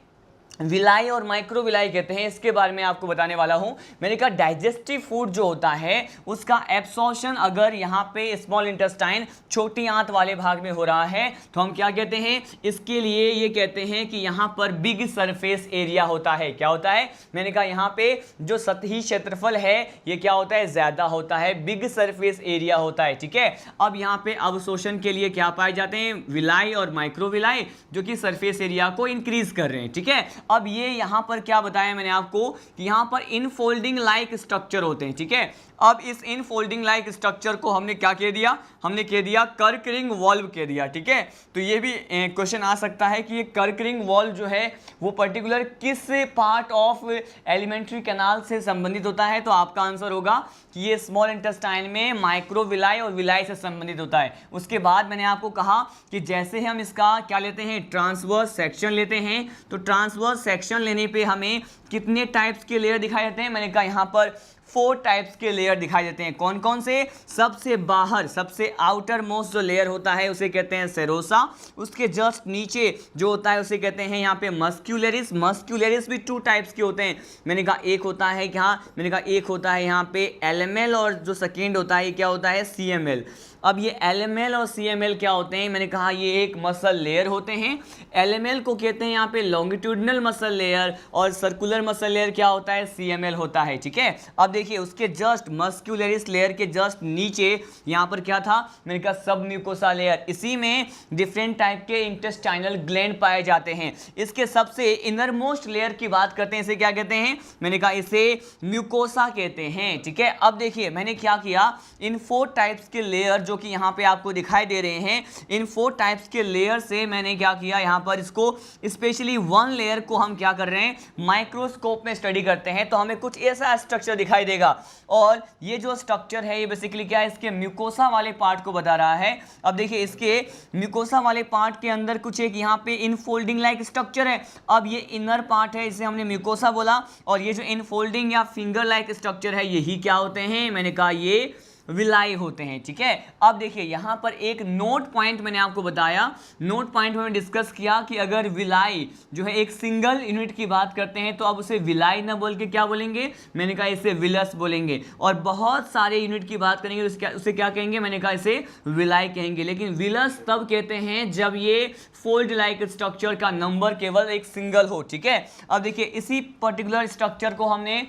विलाई और माइक्रोविलाई कहते हैं, इसके बारे में आपको बताने वाला हूं। मैंने कहा डाइजेस्टिव फूड जो होता है उसका एब्सॉर्प्शन अगर यहाँ पे स्मॉल इंटेस्टाइन छोटी आंत वाले भाग में हो रहा है तो हम क्या कहते हैं, इसके लिए ये कहते हैं कि यहाँ पर बिग सरफेस एरिया होता है। क्या होता है, मैंने कहा यहाँ पे जो सतही क्षेत्रफल है ये क्या होता है, ज्यादा होता है, बिग सरफेस एरिया होता है। ठीक है, अब यहाँ पे अवशोषण के लिए क्या पाए जाते हैं, विलाई और माइक्रोविलाई जो कि सरफेस एरिया को इंक्रीज कर रहे हैं। ठीक है, अब ये यहां पर क्या बताया मैंने आपको कि यहां पर इनफोल्डिंग लाइक स्ट्रक्चर होते हैं। ठीक है, अब इस इनफोल्डिंग लाइक स्ट्रक्चर को हमने क्या कह दिया, हमने कह दिया कर्क रिंग वॉल्व कह दिया। ठीक है, तो ये भी क्वेश्चन आ सकता है कि ये कर्क रिंग वॉल्व जो है वो पर्टिकुलर किस पार्ट ऑफ एलिमेंट्री कैनाल से संबंधित होता है। तो आपका आंसर होगा कि ये स्मॉल इंटेस्टाइन में माइक्रोविलाई और विलाई से संबंधित होता है। उसके बाद मैंने आपको कहा कि जैसे हम इसका क्या लेते हैं, ट्रांसवर्स सेक्शन लेते हैं, तो ट्रांसवर्स सेक्शन लेने पे हमें कितने टाइप्स के लेयर दिखाई देते हैं, मैंने कहा यहाँ पर 4 टाइप्स के लेयर दिखाई देते हैं। कौन कौन से, सबसे बाहर सबसे आउटर मोस्ट जो लेयर होता है उसे कहते हैं सेरोसा, उसके जस्ट नीचे जो होता है उसे कहते हैं यहाँ पे मस्क्यूलरिस। मस्क्यूलरिस भी 2 टाइप्स के होते हैं। मैंने कहा एक होता है क्या, मैंने कहा एक होता है यहाँ पे LML और जो सेकेंड होता है क्या होता है, CML। अब ये LML और CML क्या होते हैं, मैंने कहा ये एक मसल लेयर होते हैं। LML को कहते हैं यहाँ पे लॉन्गिट्यूडनल मसल लेयर और सर्कुलर मसल लेयर क्या होता है, CML होता है। ठीक है, अब देखिए उसके जस्ट मस्क्यूलरिस लेयर के जस्ट नीचे यहाँ पर क्या था, मैंने कहा सब म्यूकोसा लेयर। इसी में डिफरेंट टाइप के इंटेस्टाइनल ग्लैंड पाए जाते हैं। इसके सबसे इनर मोस्ट लेयर की बात करते हैं, इसे क्या कहते हैं, मैंने कहा इसे म्यूकोसा कहते हैं। ठीक है, अब देखिए मैंने क्या किया, इन 4 टाइप्स के लेयर जो कि यहाँ पे आपको दिखाई दे रहे हैं, इन 4 टाइप्स के लेयर से मैंने क्या किया, यहाँ पर इसको स्पेशली 1 लेयर को हम क्या कर रहे हैं, माइक्रोस्कोप में स्टडी करते हैं तो हमें कुछ ऐसा स्ट्रक्चर दिखाई देगा। और ये जो स्ट्रक्चर है ये बेसिकली क्या है, इसके म्यूकोसा वाले पार्ट को बता रहा है। अब देखिए इसके म्यूकोसा वाले पार्ट के अंदर कुछ एक यहाँ पे इनफोल्डिंग लाइक स्ट्रक्चर है। अब ये इनर पार्ट है, इसे हमने म्यूकोसा बोला, और ये जो इनफोल्डिंग या फिंगर लाइक स्ट्रक्चर है यही क्या होते हैं, मैंने कहा ये विलाई होते हैं। ठीक है, अब देखिए यहाँ पर एक नोट पॉइंट मैंने आपको बताया, नोट पॉइंट में डिस्कस किया कि अगर विलाई जो है एक सिंगल यूनिट की बात करते हैं तो अब उसे विलाई ना बोल के क्या बोलेंगे, मैंने कहा इसे विलस बोलेंगे। और बहुत सारे यूनिट की बात करेंगे तो उसे क्या कहेंगे, मैंने कहा इसे विलाई कहेंगे। लेकिन विलस तब कहते हैं जब ये फोल्ड लाइक स्ट्रक्चर का नंबर केवल एक सिंगल हो। ठीक है, अब देखिए इसी पर्टिकुलर स्ट्रक्चर को हमने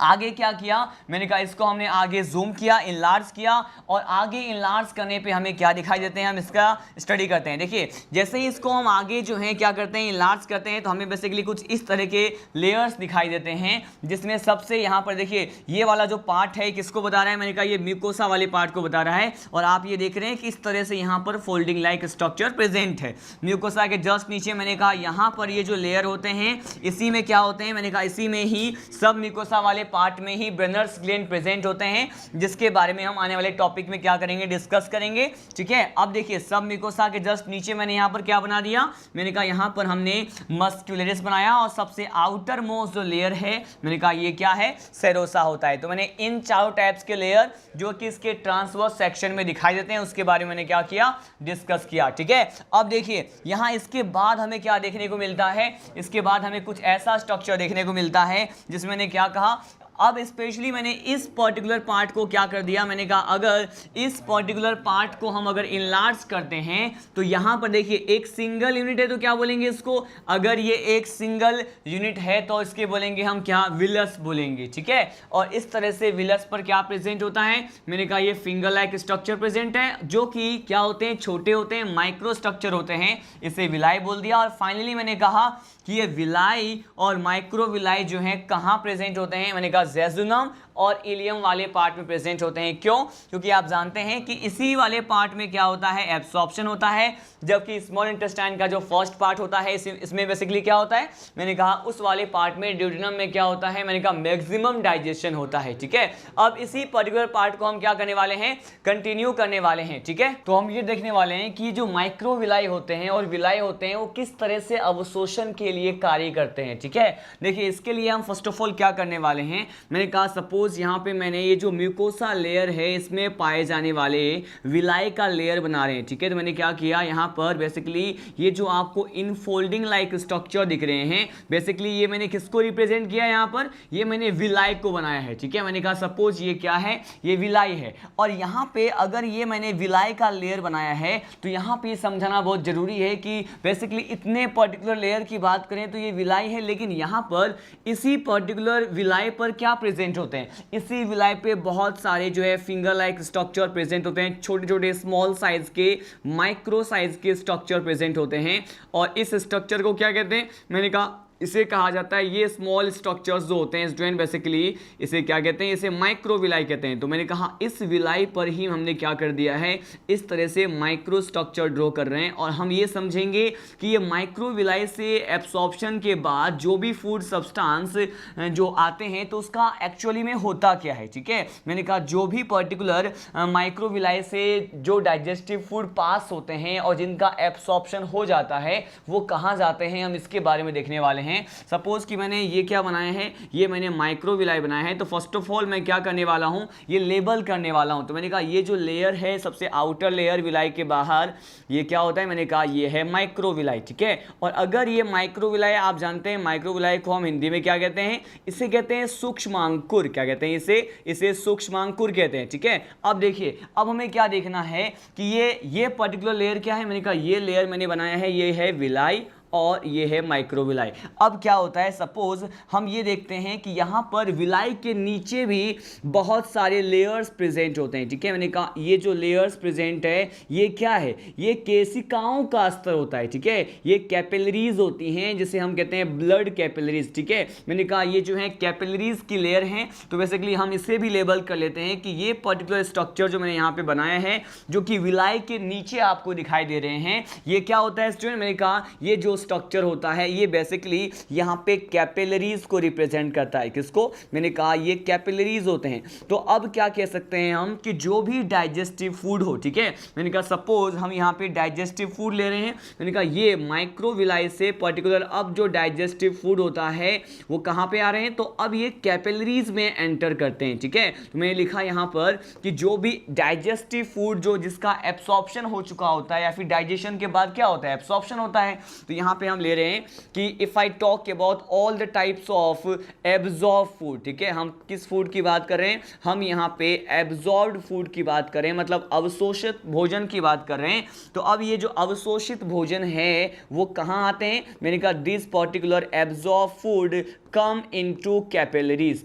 आगे क्या किया, मैंने कहा इसको हमने आगे जूम किया, इनलार्ज किया, और आगे इनलार्ज करने पे हमें क्या दिखाई देते हैं, हम इसका स्टडी करते हैं। देखिए जैसे ही इसको हम आगे जो है क्या करते हैं, इनलार्ज करते हैं, तो हमें बेसिकली कुछ इस तरह के लेयर्स दिखाई देते हैं, जिसमें सबसे यहाँ पर देखिए ये वाला जो पार्ट है किसको बता रहा है, मैंने कहा ये म्यूकोसा वाले पार्ट को बता रहा है। और आप ये देख रहे हैं कि इस तरह से यहाँ पर फोल्डिंग लाइक स्ट्रक्चर प्रेजेंट है। म्यूकोसा के जस्ट नीचे मैंने कहा यहाँ पर ये जो लेयर होते हैं इसी में क्या होते हैं, मैंने कहा इसी में ही सब म्यूकोसा वाले पार्ट में ही ब्रेनर्स ग्लैंड प्रेजेंट होते हैं, जिसके बारे में हम आने वाले टॉपिक में क्या करेंगे, डिस्कस करेंगे। ठीक है, अब देखिए सब म्यूकोसा के जस्ट नीचे मैंने यहाँ पर क्या बना दिया, मैंने कहा यहाँ पर हमने मस्कुलरिस बनाया और सबसे आउटर मोस्ट जो लेयर है मैंने कहा ये क्या है, सेरोसा होता है। तो मैंने इन चारों टाइप्स के लेयर जो कि इसके ट्रांसवर्स सेक्शन में दिखाई देते हैं उसके बारे में मैंने क्या किया, डिस्कस किया। ठीक है, अब देखिए यहाँ इसके बाद हमें क्या देखने को मिलता है, इसके बाद हमें कुछ ऐसा स्ट्रक्चर देखने को मिलता है जिसमें मैंने क्या कहा, अब स्पेशली मैंने इस पर्टिकुलर पार्ट को क्या कर दिया, मैंने कहा अगर इस पर्टिकुलर पार्ट को हम अगर इनलार्ज करते हैं तो यहाँ पर देखिए एक सिंगल यूनिट है तो क्या बोलेंगे इसको, अगर ये एक सिंगल यूनिट है तो इसके बोलेंगे हम क्या, विलस बोलेंगे। ठीक है, और इस तरह से विलस पर क्या प्रेजेंट होता है, मैंने कहा ये फिंगर लाइक स्ट्रक्चर प्रेजेंट है जो कि क्या होते हैं, छोटे होते हैं, माइक्रो स्ट्रक्चर होते हैं, इसे विलाई बोल दिया। और फाइनली मैंने कहा कि ये विलाई और माइक्रोविलाई जो हैं कहाँ प्रेजेंट होते हैं, मैंने कहा जेजुनम और इलियम वाले पार्ट में प्रेजेंट होते हैं। क्यों, क्योंकि आप जानते हैं कि इसी वाले पार्ट में क्या होता है, एब्सॉर्प्शन होता है, जबकि स्मॉल इंटेस्टाइन का जो फर्स्ट पार्ट होता है इसमें बेसिकली क्या होता है, मैंने कहा उस वाले पार्ट में ड्यूडेनम में क्या होता है, मैंने कहा मैक्सिमम डाइजेशन होता है। ठीक है, अब इसी पर्टिकुलर पार्ट को हम क्या करने वाले हैं, कंटिन्यू करने वाले हैं। ठीक है, तो हम ये देखने वाले हैं कि जो माइक्रोविलाई होते हैं और विलाई होते हैं वो किस तरह से अवशोषण के लिए कार्य करते हैं। ठीक है, देखिए इसके लिए हम फर्स्ट ऑफ ऑल क्या करने वाले हैं, मैंने कहा सपोज यहाँ पे मैंने ये जो म्यूकोसा लेयर है इसमें पाए जाने वाले विलाई का लेयर बना रहे हैं। ठीक है, तो मैंने क्या किया, यहाँ पर बेसिकली ये जो आपको इनफोल्डिंग लाइक स्ट्रक्चर दिख रहे हैं, बेसिकली ये मैंने किसको रिप्रेजेंट किया, यहाँ पर ये मैंने विलाई को बनाया है। ठीक है, मैंने कहा सपोज ये क्या है, ये विलाई है, और यहाँ पे अगर ये मैंने विलाई का लेयर बनाया है तो यहाँ पे समझना बहुत जरूरी है कि बेसिकली इतने पर्टिकुलर लेयर की बात करें तो ये विलाई है, लेकिन यहाँ पर इसी पर्टिकुलर विलाई पर क्या प्रेजेंट होते हैं, इसी विलाई पे बहुत सारे जो है फिंगर लाइक स्ट्रक्चर प्रेजेंट होते हैं, छोटे छोटे स्मॉल साइज के, माइक्रो साइज के स्ट्रक्चर प्रेजेंट होते हैं। और इस स्ट्रक्चर को क्या कहते हैं, मैंने कहा इसे कहा जाता है, ये स्मॉल स्ट्रक्चर्स जो होते हैं स्टूडेंट बेसिकली इसे क्या कहते हैं, इसे माइक्रो विलाई कहते हैं। तो मैंने कहा इस विलाई पर ही हमने क्या कर दिया है, इस तरह से माइक्रो स्ट्रक्चर ड्रॉ कर रहे हैं। और हम ये समझेंगे कि ये माइक्रो विलाई से एब्सॉर्प्शन के बाद जो भी फूड सब्सटेंस जो आते हैं तो उसका एक्चुअली में होता क्या है। ठीक है, मैंने कहा जो भी पर्टिकुलर माइक्रो विलाई से जो डाइजेस्टिव फूड पास होते हैं और जिनका एब्सॉर्प्शन हो जाता है वो कहाँ जाते हैं, हम इसके बारे में देखने वाले हैं। सपोज कि मैंने ये क्या बनाया है, ये मैंने माइक्रोविलाई बनाया है, तो फर्स्ट ऑफ ऑल मैं क्या करने वाला हूं, ये लेबल करने वाला हूं। तो मैंने कहा ये जो लेयर है सबसे आउटर लेयर विलाई के बाहर ये क्या होता है, मैंने कहा ये है माइक्रोविलाई। ठीक है, और अगर ये माइक्रोविलाई आप जानते हैं माइक्रोविलाई को हम हिंदी में क्या कहते हैं, इसे कहते हैं सूक्ष्मांकुर। क्या कहते हैं इसे सूक्ष्मांकुर कहते हैं। ठीक है, अब देखिए अब हमें क्या देखना है कि ये पर्टिकुलर लेयर क्या है, मैंने कहा ये लेयर मैंने बनाया है, ये है विलाई और ये है माइक्रोविलाई। अब क्या होता है, सपोज हम ये देखते हैं कि यहाँ पर विलाई के नीचे भी बहुत सारे लेयर्स प्रेजेंट होते हैं। ठीक है, मैंने कहा ये जो लेयर्स प्रेजेंट है ये क्या है, ये केशिकाओं का स्तर होता है। ठीक है, ये कैपिलरीज होती हैं जिसे हम कहते हैं ब्लड कैपिलरीज। ठीक है, मैंने कहा ये जो है कैपिलरीज की लेयर हैं, तो बेसिकली हम इसे भी लेबल कर लेते हैं कि ये पर्टिकुलर स्ट्रक्चर जो मैंने यहाँ पे बनाया है जो कि विलाई के नीचे आपको दिखाई दे रहे हैं, ये क्या होता है स्टूडेंट, मैंने कहा ये जो स्ट्रक्चर होता है ये बेसिकली यहाँ पे कैपिलरीज को रिप्रेजेंट करता है। किसको, मैंने कहा ये कैपिलरीज होते हैं। तो अब क्या कह सकते हैं हम कि जो भी डाइजेस्टिव फूड हो, ठीक है, मैंने कहा सपोज हम यहाँ पे डाइजेस्टिव फूड ले रहे हैं, मैंने कहा ये माइक्रोविलाई से पर्टिकुलर अब जो डाइजेस्टिव फूड होता है वो कहाँ पे आ रहे हैं, तो अब ये कैपिलरीज में एंटर करते हैं। ठीक है, तो मैंने लिखा यहाँ पर कि जो भी डाइजेस्टिव फूड जो जिसका एब्सॉर्प्शन हो चुका होता है या फिर डाइजेशन के बाद क्या होता है, एब्सॉर्प्शन होता है, तो यहाँ पे हम ले रहे हैं कि if I talk about all the types of absorb food. ठीक है, हम किस फूड की बात कर रहे हैं, हम यहाँ पे एब्जॉर्ब्ड फूड की बात कर रहे हैं, मतलब अवशोषित भोजन की बात कर रहे हैं। तो अब ये जो अवशोषित भोजन है वो कहाँ आते हैं, मैंने कहा this particular absorb food come into capillaries.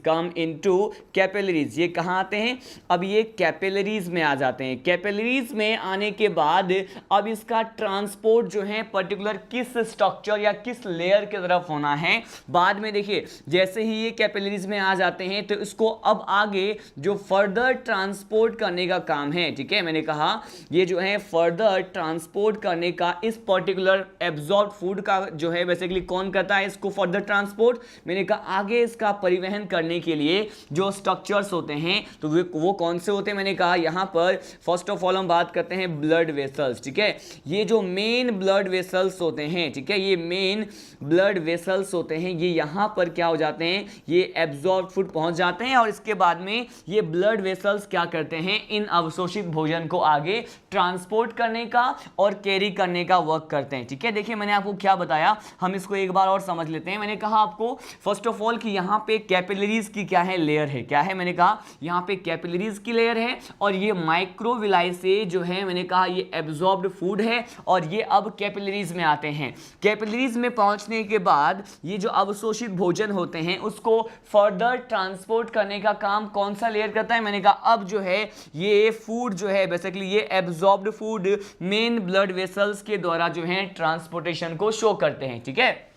ये कहाँ आते हैं, अब ये कैपिलरीज में आ जाते हैं। कैपिलरीज में आने के बाद अब इसका ट्रांसपोर्ट जो है पर्टिकुलर किस स्ट्रक्चर या किस लेयर की तरफ होना है, बाद में देखिए जैसे ही ये कैपिलरीज में आ जाते हैं तो इसको अब आगे जो फर्दर ट्रांसपोर्ट करने का काम है। ठीक है, मैंने कहा ये जो है फर्दर ट्रांसपोर्ट करने का इस पर्टिकुलर एब्जॉर्ब फूड का जो है बेसिकली कौन करता है इसको फर्दर ट्रांसपोर्ट, मैंने मैंने कहा आगे इसका परिवहन करने के लिए जो स्ट्रक्चर्स होते हैं तो वो कौन से होते हैं, मैंने कहा यहाँ पर फर्स्ट ऑफ ऑल हम बात करते हैं ब्लड वेसल्स, ठीक है। ये जो मेन ब्लड वेसल्स होते हैं, ठीक है, ये मेन ब्लड वेसल्स होते हैं, ये यहाँ पर क्या हो जाते हैं, ये एब्जॉर्ब फूड पहुंच जाते हैं और इसके बाद में ये ब्लड वेसल्स क्या करते हैं, इन अवशोषित भोजन को आगे ट्रांसपोर्ट करने का और कैरी करने का वर्क करते हैं, ठीक है। देखिए मैंने आपको क्या बताया, हम इसको एक बार और समझ लेते हैं। मैंने कहा आपको फर्स्ट ऑफ ऑल कि यहाँ पे कैपिलरीज की क्या है, लेयर है, क्या है, मैंने कहा यहाँ पे कैपिलरीज की लेयर है और ये माइक्रोविलाई से जो है मैंने कहा ये एब्जॉर्ब्ड फूड है और ये अब कैपिलरीज में आते हैं। कैपिलरीज में पहुंचने के बाद ये जो अवशोषित भोजन होते हैं उसको फर्दर ट्रांसपोर्ट करने का काम कौन सा लेयर करता है, मैंने कहा अब जो है ये फूड जो है बेसिकली ये absorbed food main blood vessels के द्वारा जो है ट्रांसपोर्टेशन को शो करते हैं, ठीक है।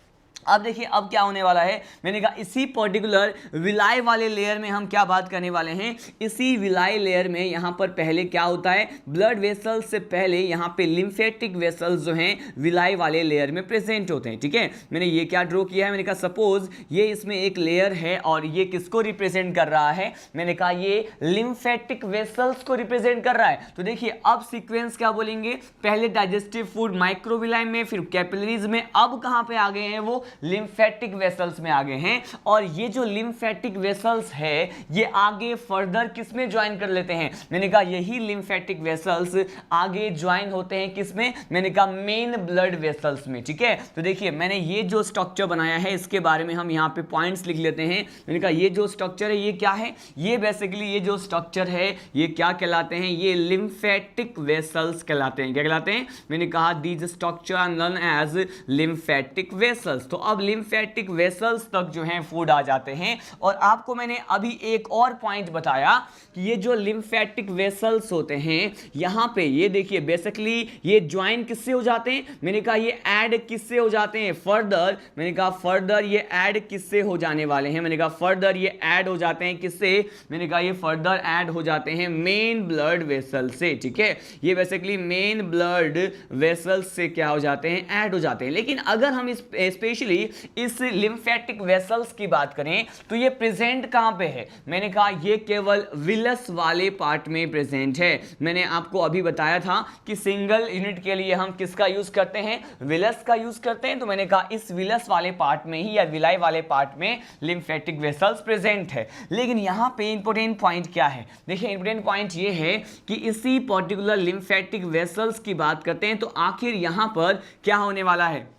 अब देखिए अब क्या होने वाला है, मैंने कहा इसी पर्टिकुलर विलाई वाले लेयर में हम क्या बात करने वाले हैं। इसी विलाई लेयर में यहाँ पर पहले क्या होता है, ब्लड वेसल्स से पहले यहाँ पे लिम्फेटिक वेसल्स जो हैं विलाई वाले लेयर में प्रेजेंट होते हैं, ठीक है। मैंने ये क्या ड्रॉ किया है, मैंने कहा सपोज ये इसमें एक लेयर है और ये किसको रिप्रेजेंट कर रहा है, मैंने कहा ये लिम्फेटिक वेसल्स को रिप्रेजेंट कर रहा है। तो देखिए अब सीक्वेंस क्या बोलेंगे, पहले डाइजेस्टिव फूड माइक्रोविलाई में, फिर कैपिलरीज में, अब कहाँ पे आ गए हैं वो लिम्फेटिक वेसल्स में आ गए हैं। और ये जो लिम्फेटिक वेसल्स है ये आगे फर्दर किस में ज्वाइन कर लेते हैं, मैंने कहा यही लिम्फेटिक वेसल्स आगे ज्वाइन होते हैं किसमें, मैंने कहा मेन ब्लड वेसल्स में, ठीक है। तो देखिए मैंने ये जो स्ट्रक्चर बनाया है इसके बारे में हम यहाँ पे पॉइंट्स लिख लेते हैं। मैंने कहा ये जो स्ट्रक्चर है ये क्या है, ये बेसिकली ये जो स्ट्रक्चर है ये क्या कहलाते हैं, ये लिम्फेटिक वेसल्स कहलाते हैं। क्या कहलाते हैं, मैंने कहा these structure are known as lymphatic vessels. तो अब लिम्फेटिक वेसल्स तक जो है फूड आ जाते हैं। और आपको मैंने अभी एक और पॉइंट बताया कि ये जो लिम्फेटिक वेसल्स होते हैं यहां पे ये देखिए बेसिकली ये ज्वाइन किससे हो जाते हैं, मैंने कहा ये ऐड किससे हो जाते हैं फर्दर, मैंने कहा फर्दर ये ऐड किससे हो जाने वाले हैं, मैंने कहा फर्दर ये ऐड हो जाते हैं किससे, मैंने कहा ये फर्दर ऐड हो जाते हैं मेन ब्लड वेसल से, ठीक है। ये बेसिकली मेन ब्लड वेसल्स से क्या हो जाते हैं, ऐड हो जाते हैं। लेकिन अगर हम स्पेशली इस लिम्फेटिक वेसल्स की बात करें तो ये प्रेजेंट कहां पे है, मैंने कहा ये केवल विलस वाले पार्ट में प्रेजेंट है। मैंने आपको अभी बताया था कि सिंगल यूनिट के लिए हम किसका यूज करते हैं, विलस का यूज करते हैं। तो मैंने कहा इस विलस वाले पार्ट में ही या विलाई वाले पार्ट में लिम्फेटिक वेसल्स प्रेजेंट है। लेकिन यहां पे इंपॉर्टेंट पॉइंट क्या है, देखिए इंपॉर्टेंट पॉइंट ये है कि इसी पर्टिकुलर लिम्फेटिक वेसल्स की बात करते हैं तो आखिर यहां पर क्या होने वाला है,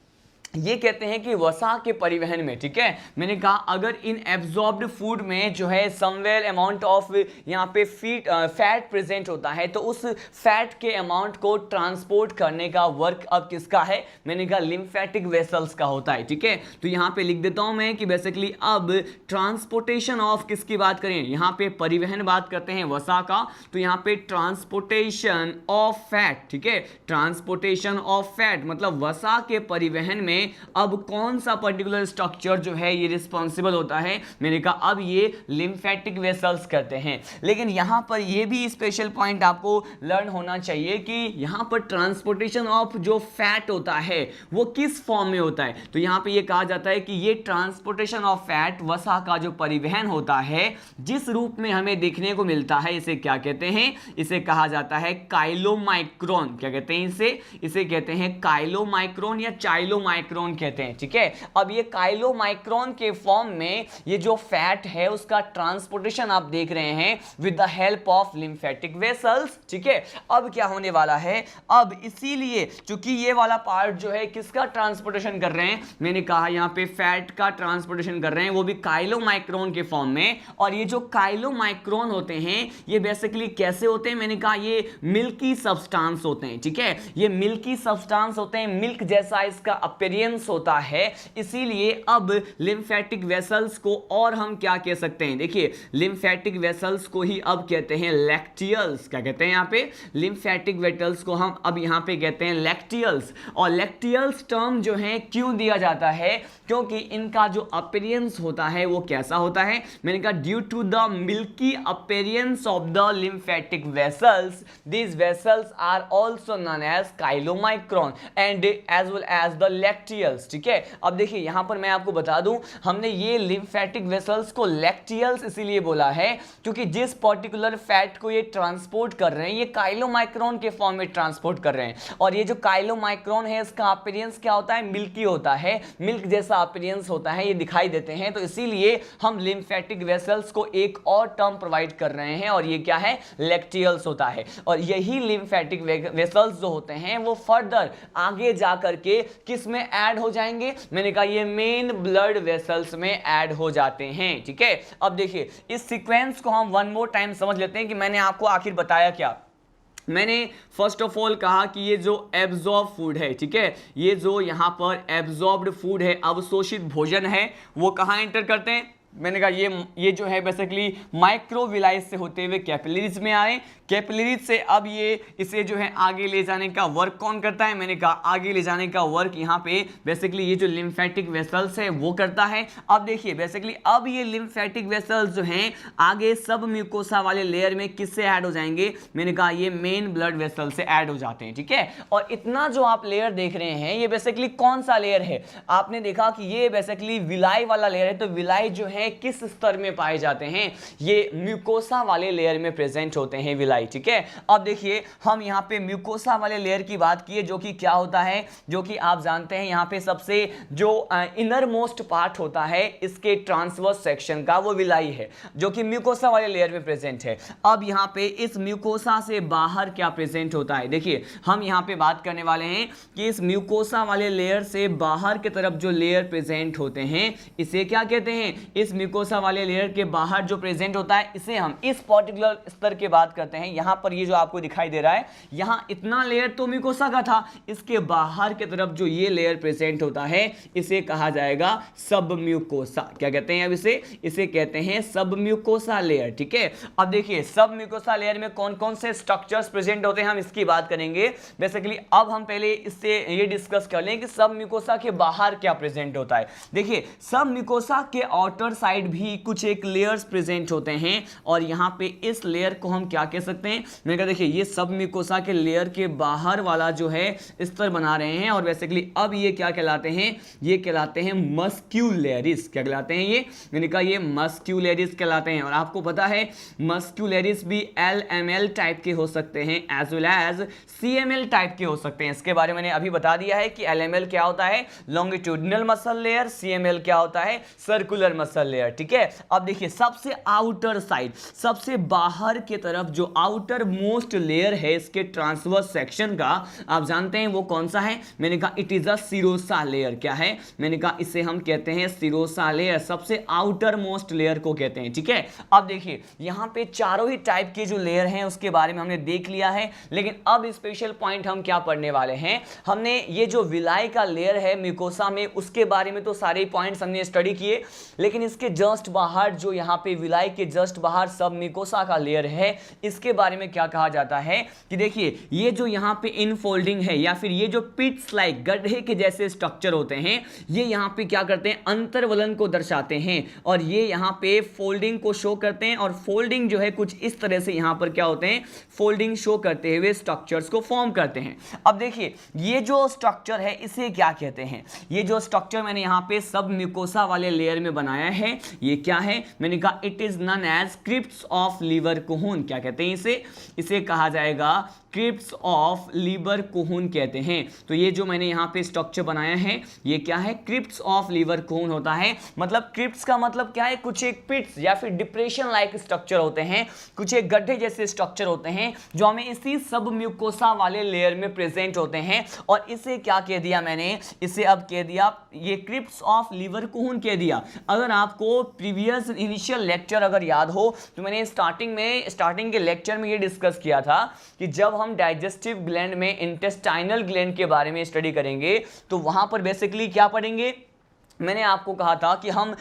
ये कहते हैं कि वसा के परिवहन में, ठीक है। मैंने कहा अगर इन एब्जॉर्ब्ड फूड में जो है समवेयर अमाउंट ऑफ यहाँ पे फैट प्रेजेंट होता है तो उस फैट के अमाउंट को ट्रांसपोर्ट करने का वर्क अब किसका है, मैंने कहा लिम्फेटिक वेसल्स का होता है, ठीक है। तो यहाँ पे लिख देता हूँ मैं कि बेसिकली अब ट्रांसपोर्टेशन ऑफ किसकी बात करें, यहाँ पे परिवहन बात करते हैं वसा का, तो यहाँ पे ट्रांसपोर्टेशन ऑफ फैट, ठीक है। ट्रांसपोर्टेशन ऑफ फैट मतलब वसा के परिवहन में अब कौन सा पर्टिकुलर स्ट्रक्चर जो है ये रिस्पॉन्सिबल होता है, मैंने कहा अब ये लिम्फेटिक वेसल्स करते हैं। लेकिन यहां पर ये भी स्पेशल पॉइंट आपको लर्न होना चाहिए कि यहां पर ट्रांसपोर्टेशन ऑफ जो फैट होता है वो किस फॉर्म में होता है। तो यहां पे ये कहा जाता है कि ये ट्रांसपोर्टेशन ऑफ फैट वसा का जो परिवहन होता है जिस रूप में हमें देखने को मिलता है इसे क्या कहते हैं, इसे कहा जाता है काइलोमाइक्रोन। क्या कहते हैं इसे कहते हैं काइलोमाइक्रोन या चाइलोमाइक्रोन कहते हैं, ठीक है। अब ये काइलोमाइक्रोन के फॉर्म में ये जो फैट है उसका ट्रांसपोर्टेशन आप देख रहे हैं with the help of lymphatic vessels, ठीक है। अब क्या होने वाला है, अब इसीलिए चूंकि ये वाला पार्ट जो है किसका ट्रांसपोर्टेशन कर रहे हैं, मैंने कहा यहाँ पे फैट का ट्रांसपोर्टेशन कर रहे हैं वो भी काइलोमाइक्रोन के फॉर्म में। और ये जो काइलोमाइक्रोन होते हैं ये बेसिकली कैसे होते हैं, मैंने कहा ये मिल्की सब्सटेंस होते हैं, ठीक है। ये मिल्की सब्सटेंस होते हैं, मिल्क जैसा इसका अपीयरेंस होता है। इसीलिए अब लिम्फेटिक वेसल्स को और हम क्या कह सकते हैं, देखिए लिम्फेटिक वेसल्स को ही अब कहते हैं लैक्टियल्स। क्या कहते हैं यहाँ पे, लिम्फेटिक वेसल्स को हम अब यहाँ पे कहते हैं लैक्टियल्स। और लैक्टियल्स टर्म जो है क्यों दिया जाता है, क्योंकि इनका जो अपीयरेंस होता है वो कैसा होता है, मैंने कहा due to the milky appearance of the lymphatic vessels these vessels are also known as chylomicron and as well as the lacteal lacteals, ठीक है। अब देखिए यहां पर मैं आपको बता दूं, हमने ये लिम्फेटिक वेसल्स को लैक्टियल्स इसीलिए बोला है क्योंकि जिस पर्टिकुलर फैट को ये ट्रांसपोर्ट कर रहे हैं ये काइलोमाइक्रोन के फॉर्म में ट्रांसपोर्ट कर रहे हैं। और ये जो काइलोमाइक्रोन है इसका अपीयरेंस क्या होता है, मिल्की होता है, मिल्क जैसा अपीयरेंस होता है, ये दिखाई देते हैं। तो इसीलिए हम लिम्फेटिक वेसल्स को एक और टर्म प्रोवाइड कर रहे हैं और ये क्या है, लैक्टियल्स होता है। और यही लिम्फेटिक वेसल्स जो होते हैं वो फर्दर आगे जा करके किस में ऐड हो जाएंगे, मैंने कहा ये मेन ब्लड वेसल्स में ऐड हो जाते हैं, ठीक है। अब देखिए इस सीक्वेंस को हम वन मोर टाइम समझ लेते हैं कि मैंने आपको आखिर बताया क्या। मैंने फर्स्ट ऑफ ऑल कहा कि ये जो एब्जॉर्ब फूड है, ठीक है, ये जो यहाँ पर एब्जॉर्ब्ड फूड है, अवशोषित भोजन है, वो कहाँ एंटर करते हैं, मैंने कहा ये जो है बेसिकली माइक्रोविलाई से होते हुए कैपिलरीज में आए, कैपिलरीज से अब ये इसे जो है आगे ले जाने का वर्क कौन करता है, मैंने कहा आगे ले जाने का वर्क यहाँ पे बेसिकली ये जो लिम्फेटिक वेसल्स है वो करता है। अब देखिए बेसिकली अब ये लिम्फेटिक वेसल्स जो हैं आगे सब म्यूकोसा वाले लेयर में किससे ऐड हो जाएंगे, मैंने कहा ये मेन ब्लड वेसल से ऐड हो जाते हैं, ठीक है। और इतना जो आप लेयर देख रहे हैं ये बेसिकली कौन सा लेयर है, आपने देखा कि ये बेसिकली विलाई वाला लेयर है। तो विलाई जो है किस स्तर में पाए जाते हैं, ये म्यूकोसा वाले लेयर में प्रेजेंट होते हैं विलाई, ठीक है। अब देखिए हम यहाँ पे म्यूकोसा वाले लेयर की बात किए जो कि क्या होता है, जो कि आप जानते हैं यहाँ पे सबसे जो इनर मोस्ट पार्ट होता है इसके ट्रांसवर्स सेक्शन का वो विलाई है जो कि म्यूकोसा वाले लेयर में प्रेजेंट है। अब यहाँ पे इस म्यूकोसा से बाहर क्या प्रेजेंट होता है, देखिए हम यहाँ पे बात करने वाले हैं कि इस म्यूकोसा वाले लेयर से बाहर की तरफ जो लेयर प्रेजेंट होते हैं इसे क्या कहते हैं, इस म्यूकोसा वाले लेयर के बाहर जो प्रेजेंट होता है इसे हम इस पर्टिकुलर स्तर की बात करते हैं। यहां पर ये जो आपको दिखाई दे रहा है यहां इतना लेयर तो म्यूकोसा का था, इसके बाहर की तरफ जो ये लेयर प्रेजेंट होता है इसे कहा जाएगा सब म्यूकोसा। क्या कहते हैं अब इसे कहते हैं सब म्यूकोसा लेयर, ठीक है। अब देखिए सब म्यूकोसा लेयर में कौन कौन से स्ट्रक्चर्स प्रेजेंट होते हैं हम इसकी बात करेंगे बेसिकली। अब हम पहले इससे ये डिस्कस कर लें कि सब म्यूकोसा के बाहर क्या प्रेजेंट होता है। देखिए सब म्यूकोसा के आउटर साइड भी कुछ एक लेयर्स प्रेजेंट होते हैं और यहां पे इस लेयर को हम क्या कह सकते हैं, मैंने कहा देखिए ये सब म्यूकोसा के लेयर के बाहर वाला जो है स्तर बना रहे हैं और बेसिकली अब ये क्या कहलाते हैं, ये कहलाते हैं मस्क्यूलेरिस। क्या कहलाते हैं ये, मैंने कहा ये मस्क्यूलेरिस कहलाते हैं। और आपको पता है मस्क्यूलेरिस भी LML टाइप के हो सकते हैं as well as CML type के हो सकते हैं। इसके बारे में मैंने अभी बता दिया है कि LML क्या होता है, लॉन्गिट्यूडिनल मसल लेयर, CML क्या होता है, सर्कुलर मसल लेयर, ठीक है। अब देखिए सबसे आउटर साइड, सबसे बाहर की तरफ जो आउटर मोस्ट लेयर है इसके ट्रांसवर्स सेक्शन का, आप जानते हैं वो कौन सा है, मैंने कहा it is a serosa layer. क्या है, मैंने कहा इसे हम कहते हैं सीरोसा लेयर, सबसे आउटर मोस्ट लेयर को कहते हैं, ठीक है। अब देखिए यहां पे चारों ही टाइप के जो लेयर हैं उसके बारे में हमने देख लिया है, लेकिन अब स्पेशल पॉइंट हम क्या पढ़ने वाले हैं, हमने ये जो विलाई का लेयर है म्यूकोसा में उसके बारे में तो सारे पॉइंट्स हमने स्टडी किए, लेकिन इसके जस्ट बाहर जो यहाँ पे विलाई के जस्ट बाहर सब म्यूकोसा का लेयर है इसके बारे में क्या कहा जाता है कि देखिए ये जो यहाँ पे इनफोल्डिंग है या फिर ये जो पिट्स लाइक गड्ढे के जैसे स्ट्रक्चर होते हैं ये यहाँ पे क्या करते हैं, अंतर्वलन को दर्शाते हैं और ये यहाँ पे फोल्डिंग को शो करते हैं। और फोल्डिंग जो है कुछ इस तरह से यहाँ पर क्या होते हैं, फोल्डिंग शो करते हुए स्ट्रक्चर्स को फॉर्म करते हैं। अब देखिए ये जो स्ट्रक्चर है इसे क्या कहते हैं, ये जो स्ट्रक्चर मैंने यहाँ पे सब म्यूकोसा वाले लेयर में बनाया है ये क्या है, मैंने कहा it is known as crypts of Lieberkuhn. क्या कहते हैं इसे कहा जाएगा क्रिप्ट्स ऑफ लीवर कोहून कहते हैं। तो ये जो मैंने यहाँ पे स्ट्रक्चर बनाया है ये क्या है, क्रिप्ट्स ऑफ लीवर कोहून होता है। मतलब क्रिप्ट्स का मतलब क्या है, कुछ एक पिट्स या फिर डिप्रेशन लाइक स्ट्रक्चर होते हैं, कुछ एक गड्ढे जैसे स्ट्रक्चर होते हैं जो हमें इसी सब म्यूकोसा वाले लेयर में प्रेजेंट होते हैं। और इसे क्या कह दिया मैंने, इसे अब कह दिया ये क्रिप्ट्स ऑफ लीवर कोहून कह दिया। अगर आपको प्रीवियस इनिशियल लेक्चर अगर याद हो तो मैंने स्टार्टिंग के लेक्चर में ये डिस्कस किया था कि जब हम डाइजेस्टिव ग्लैंड में इंटेस्टाइनल ग्लैंड के बारे में स्टडी करेंगे तो वहां पर बेसिकली क्या पढ़ेंगे, मैंने आपको कहा था कि हम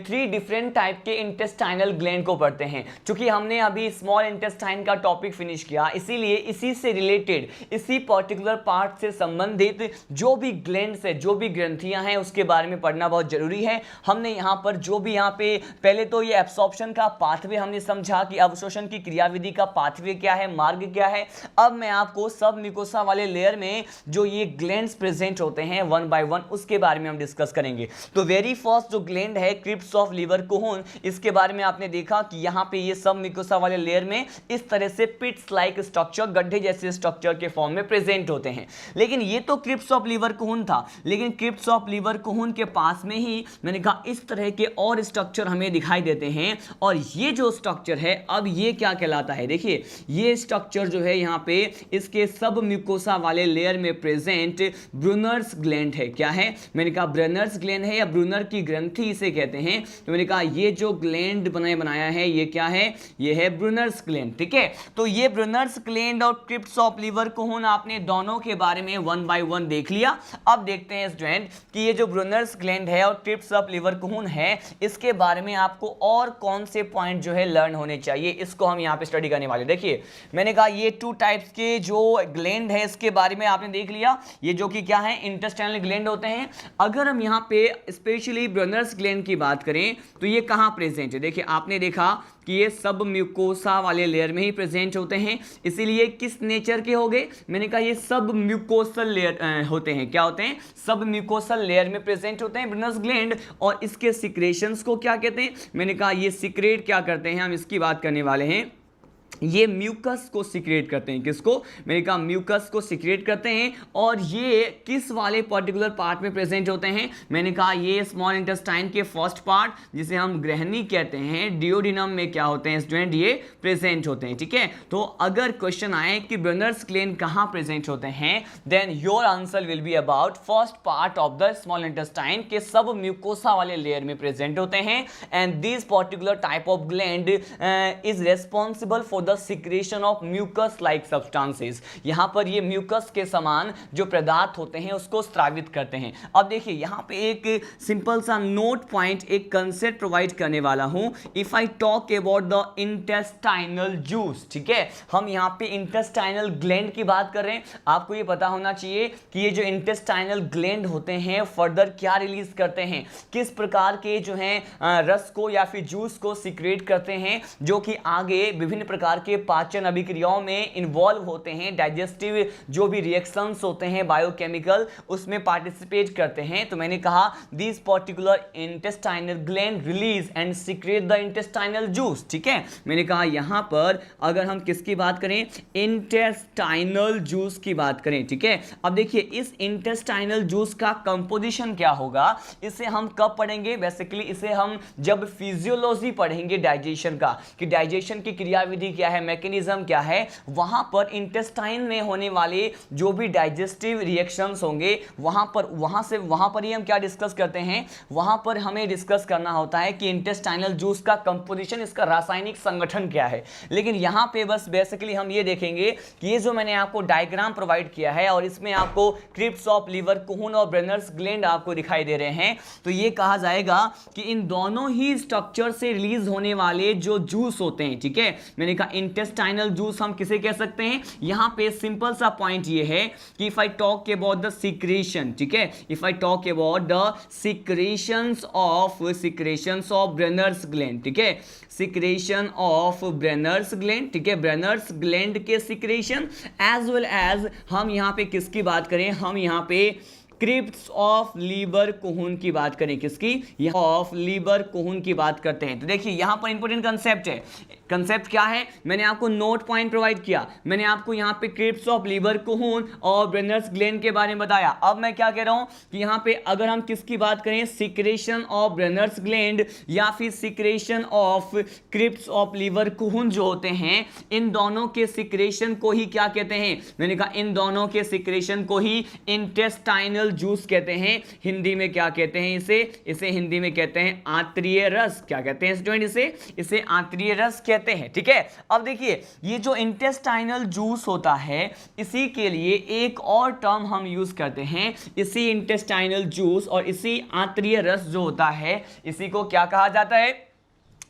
3 डिफरेंट टाइप के इंटेस्टाइनल ग्लैंड को पढ़ते हैं। क्योंकि हमने अभी स्मॉल इंटेस्टाइन का टॉपिक फिनिश किया, इसीलिए इसी से रिलेटेड, इसी पर्टिकुलर पार्ट से संबंधित जो भी ग्लैंड्स है, जो भी ग्रंथियां हैं, उसके बारे में पढ़ना बहुत जरूरी है। हमने यहाँ पर जो भी यहाँ पे पहले तो ये एब्सॉर्प्शन का पाथवे हमने समझा कि अवशोषण की क्रियाविधि का पाथवे क्या है, मार्ग क्या है। अब मैं आपको सब म्यूकोसा वाले लेयर में जो ये ग्लैंड्स प्रेजेंट होते हैं वन बाय वन, उसके बारे में हम डिस्कस करेंगे। तो वेरी फर्स्ट जो ग्लैंड है क्रिप्स ऑफ लीवर कोहून, इसके बारे में आपने देखा कि यहाँ पे ये सब म्यूकोसा वाले लेयर में इस तरह से पिट्स लाइक स्ट्रक्चर, गड्ढे जैसे स्ट्रक्चर के फॉर्म में प्रेजेंट होते हैं। लेकिन ये तो क्रिप्स ऑफ लीवर कोहून था, लेकिन क्रिप्स ऑफ लीवर कोहून के पास में ही मैंने कहा इस तरह के और स्ट्रक्चर हमें दिखाई देते हैं। और ये जो स्ट्रक्चर है, अब ये क्या कहलाता है, देखिए ये स्ट्रक्चर जो है यहाँ पे इसके सब म्यूकोसा वाले लेयर में प्रेजेंट ब्रूनर्स ग्लैंड है। क्या है, मैंने कहा ब्रूनर्स ग्लैंड है या ब्रूनर की ग्रंथि इसे कहते हैं। तो मैंने कहा ये जो ग्लैंड बनाया है ये क्या है, ये है ब्रूनर्स ग्लैंड। ठीक है, तो ये ब्रूनर्स ग्लैंड और क्रिप्स ऑफ लीवर कोहून आपने दोनों के बारे में वन बाय वन देख लिया। अब देखते हैं स्टूडेंट कि ये जो ब्रूनर्स ग्लैंड है और क्रिप्स ऑफ लीवर कोहून है, इसके बारे में आपको और कौन से पॉइंट जो है लर्न होने चाहिए, इसको हम यहाँ पे स्टडी करने वाले। देखिए मैंने कहा ये 2 टाइप्स के जो ग्लैंड है इसके बारे में आपने देख लिया, ये जो कि क्या है इंटेस्टाइनल ग्लैंड होते हैं। अगर हम यहाँ पे स्पेशली ब्रूनर्स ग्लैंड की बात करें तो ये कहाँ प्रेजेंट है, देखिए आपने देखा कि ये सब म्यूकोसा वाले लेयर में ही प्रेजेंट होते हैं। इसीलिए किस नेचर के हो गए, मैंने कहा ये सब म्यूकोसल लेयर होते हैं। क्या होते हैं, सब म्यूकोसल लेयर में प्रेजेंट होते हैं ब्रूनर्स ग्लैंड। और इसके सिक्रेशंस को क्या कहते हैं, मैंने कहा ये सिक्रेट क्या करते हैं, हम इसकी बात करने वाले हैं। ये म्यूकस को सिक्रेट करते हैं, किसको, मैंने कहा म्यूकस को सिक्रेट करते हैं। और ये किस वाले पर्टिकुलर पार्ट में प्रेजेंट होते हैं, मैंने कहा ये स्मॉल इंटेस्टाइन के फर्स्ट पार्ट जिसे हम ग्रहणी कहते हैं, डियोडिनम में क्या होते हैं स्टूडेंट, ये प्रेजेंट होते हैं। ठीक है, तो अगर क्वेश्चन आए कि ब्रूनर्स ग्लैंड कहाँ प्रेजेंट होते हैं, then your answer will be about first part of the small intestine के सब म्यूकोसा वाले लेयर में प्रेजेंट होते हैं। And this particular type of gland is responsible for the secretion of mucus like substances. यहां पर ये mucus के समान जो पदार्थ होते हैं उसको स्रावित करते हैं। अब देखिए यहां पे एक सिंपल सा नोट पॉइंट, एक कंसेप्ट प्रोवाइड करने वाला हूं। If I talk about the intestinal juice, ठीक है, हम यहां पे इंटेस्टाइनल ग्लैंड की बात कर रहे हैं। आपको ये पता होना चाहिए कि ये जो इंटेस्टाइनल ग्लैंड होते हैं फर्दर क्या रिलीज करते हैं, किस प्रकार के जो हैं रस को या फिर जूस को सिक्रेट करते हैं, जो कि आगे विभिन्न प्रकार के पाचन अभिक्रियाओं में इन्वॉल्व होते हैं, डाइजेस्टिव जो भी रिएक्शंस होते हैं बायोकेमिकल उसमें पार्टिसिपेट करते हैं। तो मैंने कहा this particular intestinal gland release and secrete the intestinal juice. ठीक है, मैंने कहा यहां पर अगर हम किसकी बात करें, इंटेस्टाइनल जूस की बात करें। ठीक है, अब देखिए इस इंटेस्टाइनल जूस का कंपोजिशन क्या होगा, इसे हम कब पढ़ेंगे, बेसिकली इसे हम जब फिजियोलॉजी पढ़ेंगे डाइजेशन का, कि डाइजेशन की क्रियाविधि क्या है, मैकेनिज्म क्या है, वहां पर इंटेस्टाइन में होने वाले जो भी डाइजेस्टिव रिएक्शंस होंगे वहां पर ही हम क्या डिस्कस करते हैं, वहां पर हमें डिस्कस करना होता है कि इंटेस्टाइनल जूस का कंपोजिशन, इसका रासायनिक संगठन क्या है। लेकिन यहां पे बस बेसिकली हम ये देखेंगे कि ये जो मैंने आपको डायग्राम प्रोवाइड किया है और इसमें आपको क्रिप्स ऑफ लीवर कोहून और ब्रूनर्स ग्लैंड आपको दिखाई दे रहे हैं, तो ये कहा जाएगा कि इन दोनों ही स्ट्रक्चर से रिलीज होने वाले जो जूस होते हैं, ठीक है, मैंने कहा इंटेस्टाइनल जूस हम किसे कह सकते हैं। यहां पे सिंपल सा पॉइंट ये है कि if I talk about the secretion, ठीक है, if I talk about the secretions of Brunner's gland, ठीक है, सिक्रेशन ऑफ ब्रूनर्स ग्लैंड, ठीक है, ब्रूनर्स ग्लैंड के सिक्रेशन एज वेल एज हम यहां पे किसकी बात करें, हम यहां पे क्रिप्स ऑफ लीवर कोहून की बात करें, किसकी, ऑफ लीवर कोहून की बात करते हैं। तो देखिए यहां पर इंपॉर्टेंट कंसेप्ट है, कंसेप्ट क्या है, मैंने आपको नोट पॉइंट प्रोवाइड किया, मैंने आपको यहां पे क्रिप्स ऑफ लीवर कोहून और ब्रूनर्स ग्लैंड के बारे में बताया। अब मैं क्या कह रहा हूं कि यहां पे अगर हम किसकी बात करें, सिक्रेशन ऑफ ब्रूनर्स ग्लैंड या फिर secretion of crypts of Lieberkuhn जो होते हैं, इन दोनों के सिक्रेशन को ही क्या कहते हैं, मैंने कहा इन दोनों के सिक्रेशन को ही इंटेस्टाइनल इंटेस्टाइनल जूस कहते हैं, हिंदी में क्या कहते हैं इसे हिंदी में कहते हैं आंतरीय रस। क्या कहते हैं स्टूडेंट? इसे आंतरीय रस कहते हैं। ठीक है, अब देखिए ये जो इंटेस्टाइनल जूस होता है इसी के लिए एक और टर्म हम यूज करते हैं, इसी इंटेस्टाइनल जूस और इसी आंतरीय रस जो होता है इसी को क्या कहा जाता है?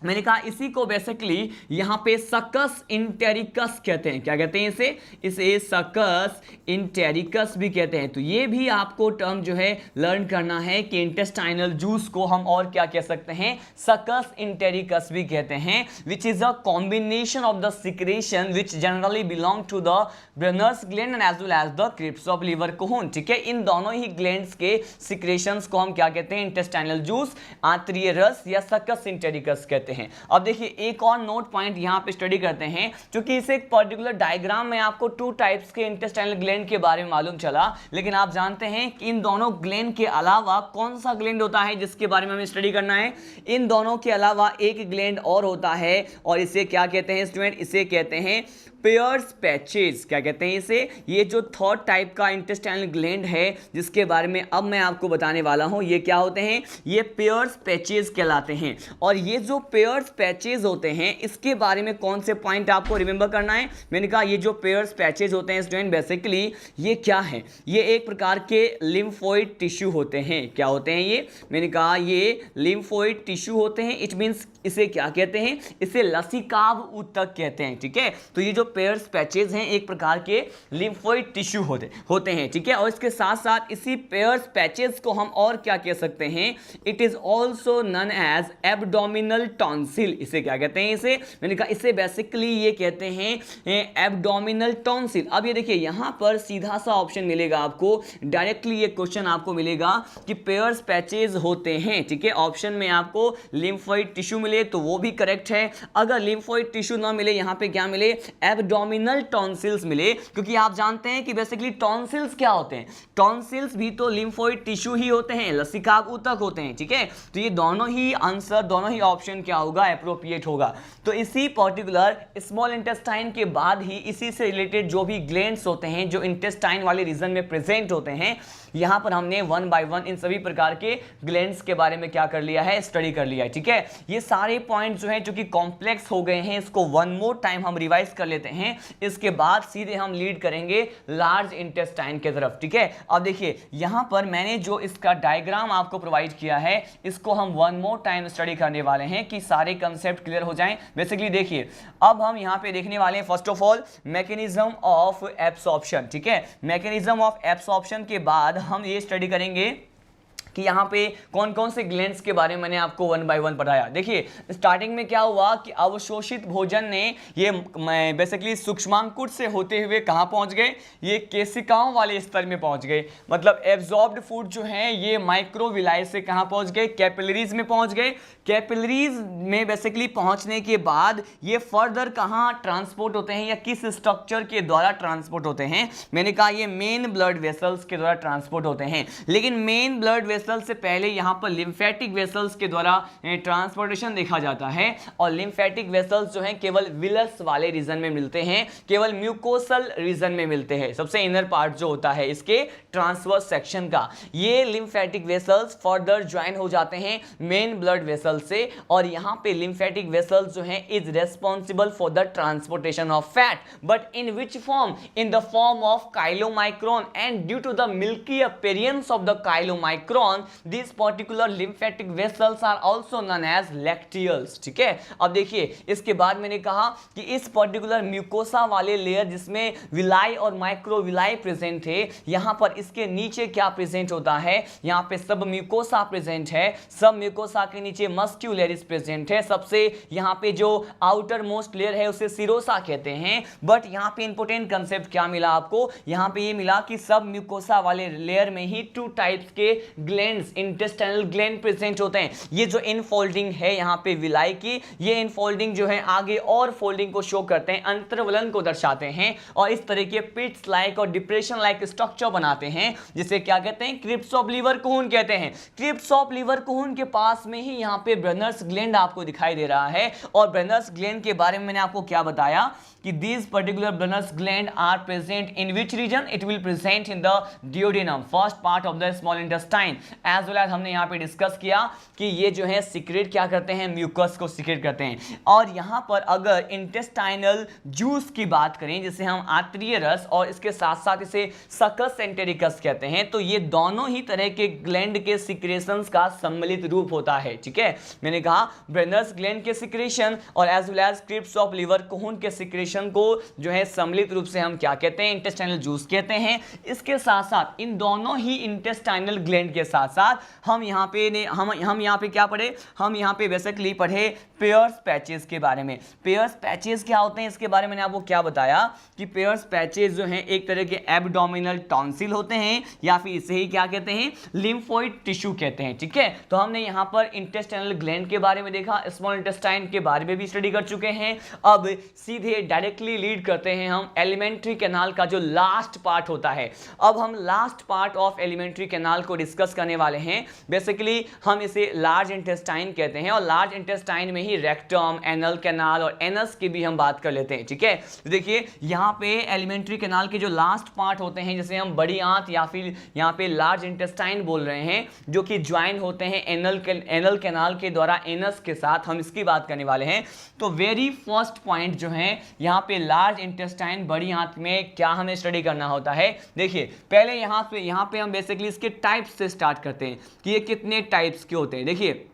मैंने कहा इसी को बेसिकली यहां पे सकस इंटेरिकस कहते हैं। क्या कहते हैं इसे सकस इंटेरिकस भी कहते हैं। तो ये भी आपको टर्म जो है लर्न करना है कि इंटेस्टाइनल जूस को हम और क्या कह सकते हैं? सकस इंटेरिकस भी कहते हैं, which is a combination of the secretion which generally belong to the Brunner's gland and as well as the crypts of Lieberkuhn. ठीक है, इन दोनों ही ग्लैंड्स के सिक्रेशंस को हम क्या कहते हैं? इंटेस्टाइनल जूस, आंतरीय रस या सकस इंटेरिकस कहते हैं। अब देखिए एक और नोट पॉइंट यहां पे स्टडी करते हैं, क्योंकि इसे एक पर्टिकुलर डायग्राम में आपको 2 टाइप्स के इंटेस्टाइनल ग्लैंड के बारे में मालूम चला, लेकिन आप जानते हैं कि इन दोनों ग्लैंड के अलावा कौन सा ग्लैंड होता है जिसके बारे में हमें स्टडी करना है? इन दोनों के अलावा एक ग्लैंड और होता है और इसे क्या कहते हैं स्टूडेंट? इसे कहते हैं पेयर्स पैचेस। क्या कहते हैं इसे? ये जो थर्ड टाइप का इंटेस्टाइनल ग्लैंड है जिसके बारे में अब मैं आपको बताने वाला हूं, ये क्या होते हैं? ये पेयर्स पैचेस कहलाते हैं। और ये जो पेयर्स पैचेस होते हैं इसके बारे में कौन से पॉइंट आपको रिमेंबर करना है? मैंने कहा ये जो पेयर्स पैचेस होते हैं स्टूडेंट बेसिकली ये क्या है? ये एक प्रकार के लिम्फोइड टिश्यू होते हैं। क्या होते हैं ये? मैंने कहा ये लिम्फोइड टिश्यू होते हैं। इट मीन्स इसे क्या कहते हैं? इसे लसिकाव ऊतक कहते हैं। ठीक है, तो ये जो पेयर्स पैचेस हैं एक प्रकार के लिम्फोइड टिश्यू होते हैं। ठीक है, और इसके साथ साथ इसी पेयर्स पैचेस को हम और क्या कह सकते हैं? It is also known as abdominal tonsil. इसे क्या कहते हैं? इसे मैंने कहा इसे बेसिकली ये कहते हैं एब्डोमिनल टॉन्सिल। अब ये देखिए यहां पर सीधा सा ऑप्शन मिलेगा आपको, डायरेक्टली ये क्वेश्चन आपको मिलेगा कि पेयर्स पैचेस होते हैं। ठीक है, ऑप्शन में आपको लिम्फोइड टिश्यू मिले तो वो भी करेक्ट है। अगर लिम्फोइड टिश्यू ना मिले, यहां पे क्या मिले? एब्डोमिनल टॉन्सिल्स मिले, क्योंकि आप जानते हैं कि बेसिकली टॉन्सिल्स क्या होते हैं? टॉन्सिल्स भी तो लिम्फोइड टिश्यू ही होते हैं, लसिकाव ऊतक होते हैं। ठीक है, तो ये दोनों ही आंसर, दोनों ही ऑप्शन क्या होगा? एप्रोप्रिएट होगा। तो इसी पर्टिकुलर स्मॉल इंटेस्टाइन के बाद ही इसी से रिलेटेड जो भी ग्लैंड्स होते हैं जो इंटेस्टाइन वाले रीजन में प्रेजेंट होते हैं, यहां पर हमने 1 बाय 1 इन सभी प्रकार के ग्लैंड्स के बारे में क्या कर लिया है? स्टडी कर लिया है। ठीक है, ये सारे पॉइंट जो हैं जो कि कॉम्प्लेक्स हो गए हैं, इसको वन मोर टाइम हम रिवाइज कर लेते हैं। इसके बाद सीधे हम लीड करेंगे लार्ज इंटेस्टाइन के तरफ। ठीक है, अब देखिए यहां पर मैंने जो इसका डायग्राम आपको प्रोवाइड किया है इसको हम वन मोर टाइम स्टडी करने वाले हैं कि सारे कंसेप्ट क्लियर हो जाएं। बेसिकली देखिए अब हम यहां पे देखने वाले हैं first of all mechanism of absorption. ठीक है, मैकेनिज्म ऑफ एब्सॉर्प्शन के बाद हम ये स्टडी करेंगे कि यहाँ पे कौन कौन से ग्लैंड्स के बारे में मैंने आपको 1 बाय 1 बताया। देखिए स्टार्टिंग में क्या हुआ कि अवशोषित भोजन ने ये बेसिकली सूक्ष्मांकुर से होते हुए कहाँ पहुँच गए? ये केशिकाओं वाले स्तर में पहुँच गए। मतलब एब्जॉर्ब्ड फूड जो है ये माइक्रोविलाई से कहाँ पहुँच गए? कैपिलरीज में पहुँच गए। कैपिलरीज में बेसिकली पहुँचने के बाद ये फर्दर कहाँ ट्रांसपोर्ट होते हैं या किस स्ट्रक्चर के द्वारा ट्रांसपोर्ट होते हैं? मैंने कहा ये मेन ब्लड वेसल्स के द्वारा ट्रांसपोर्ट होते हैं। लेकिन मेन ब्लड वेसल से पहले यहां पर लिम्फेटिक वेसल्स के द्वारा ट्रांसपोर्टेशन देखा जाता है। और लिम्फेटिक वेसल्स जो हैं केवल विलस वाले रीजन में मिलते हैं, केवल म्यूकोसल रीजन में मिलते हैं। सबसे इनर पार्ट जो होता है इसके ट्रांसवर्स सेक्शन का, ये लिम्फेटिक वेसल्स फर्दर ज्वाइन हो जाते हैं मेन ब्लड वेसल से। और यहां पे लिम्फेटिक वेसल्स जो हैं is responsible for the transportation of fat, but in which form? In the form of chylomicron. And due to the milky appearance of the chylomicron these particular lymphatic vessels are also known as lacteals। ठीक है, अब देखिए इसके बाद मैंने कहा कि इस पर्टिकुलर म्यूकोसा वाले लेयर जिसमें विलाई और माइक्रोविलाई प्रेजेंट थे, यहां पर इसके नीचे क्या प्रेजेंट होता है? यहां पे सब म्यूकोसा प्रेजेंट है। सब म्यूकोसा के नीचे मस्क्यूलरिस प्रेजेंट है। सबसे यहां पे जो आउटर मोस्ट लेयर है उसे सिरोसा कहते हैं। बट यहां पे इंपोर्टेंट कंसेप्ट क्या मिला आपको? यहां पे ये मिला कि सब म्यूकोसा वाले लेयर में ही 2 टाइप्स के gland glands, intestinal gland present होते हैं। ये जो इनफोल्डिंग है यहाँ पे विलाई की, ये इनफोल्डिंग जो है आगे और फोल्डिंग को शो करते हैं, अंतर्वलन को दर्शाते हैं और इस तरह के पिट्स लाइक और डिप्रेशन लाइक स्ट्रक्चर बनाते हैं, जिसे क्या कहते हैं, क्रिप्स ऑफ लीवर कोहून कहते हैं। क्रिप्स ऑफ लीवर कोहून के पास में ही यहाँ पे ब्रेनर्स ग्लैंड आपको दिखाई दे रहा है। और ब्रेनर्स ग्लैंड के बारे में मैंने आपको क्या बताया कि these particular Brunner's gland are present in which region? It will present in the duodenum, first part of the small intestine, as well as हमने यहाँ पे डिस्कस किया कि ये जो है सिक्रेट क्या करते हैं, म्यूकस को सिक्रेट करते हैं। और यहाँ पर अगर इंटेस्टाइनल जूस की बात करें, जिसे हम आंतरीय रस और इसके साथ साथ इसे सकस एंटेरिकस कहते हैं, तो ये दोनों ही तरह के ग्लैंड के सिक्रेशंस का सम्मिलित रूप होता है। ठीक है, मैंने कहा ब्रेनर्स ग्लैंड के सिक्रेशन और as well as crypts of Lieberkuhn के सिक्रेशन को जो है सम्मिलित रूप से हम क्या कहते हैं, इंटेस्टाइनल जूस कहते हैं। इसके साथ साथ इन दोनों ही इंटेस्टाइनल ग्लैंड के साथ साथ हम यहाँ पे क्या पढ़े, हम यहाँ पे बेसिकली पढ़े पेयर्स पैचेस के बारे में। पेयर्स पैचेस क्या होते हैं, इसके बारे में मैंने आपको क्या बताया कि पेयर्स पैचेस जो हैं एक तरह के एब्डोमिनल टॉन्सिल होते हैं, या फिर इसे ही क्या कहते हैं, लिम्फोइड टिश्यू कहते हैं। ठीक है, तो हमने यहाँ पर इंटेस्टाइनल ग्लैंड के बारे में देखा, स्मॉल इंटेस्टाइन के बारे में भी स्टडी कर चुके हैं। अब सीधे डायरेक्टली लीड करते हैं हम एलिमेंट्री कैनाल का जो लास्ट पार्ट होता है। अब हम last part of alimentary canal को डिस्कस करने वाले हैं। बेसिकली हम इसे लार्ज इंटेस्टाइन कहते हैं और लार्ज इंटेस्टाइन में ही रेक्टम, एनल कैनाल और एनस की भी हम बात कर लेते हैं। ठीक है, तो देखिए यहाँ पे एलिमेंट्री कैनाल के जो लास्ट पार्ट होते हैं, जिसे हम बड़ी आंत या फिर यहाँ पे लार्ज इंटेस्टाइन बोल रहे हैं, जो कि ज्वाइन होते हैं एनल कैनाल के द्वारा एनस के साथ, हम इसकी बात करने वाले हैं। तो वेरी फर्स्ट पॉइंट जो है यहाँ पे लार्ज इंटेस्टाइन बड़ी आंत में क्या हमें स्टडी करना होता है। देखिए पहले यहाँ पे हम बेसिकली इसके टाइप्स से स्टार्ट करते हैं कि ये कितने टाइप्स के होते हैं। देखिए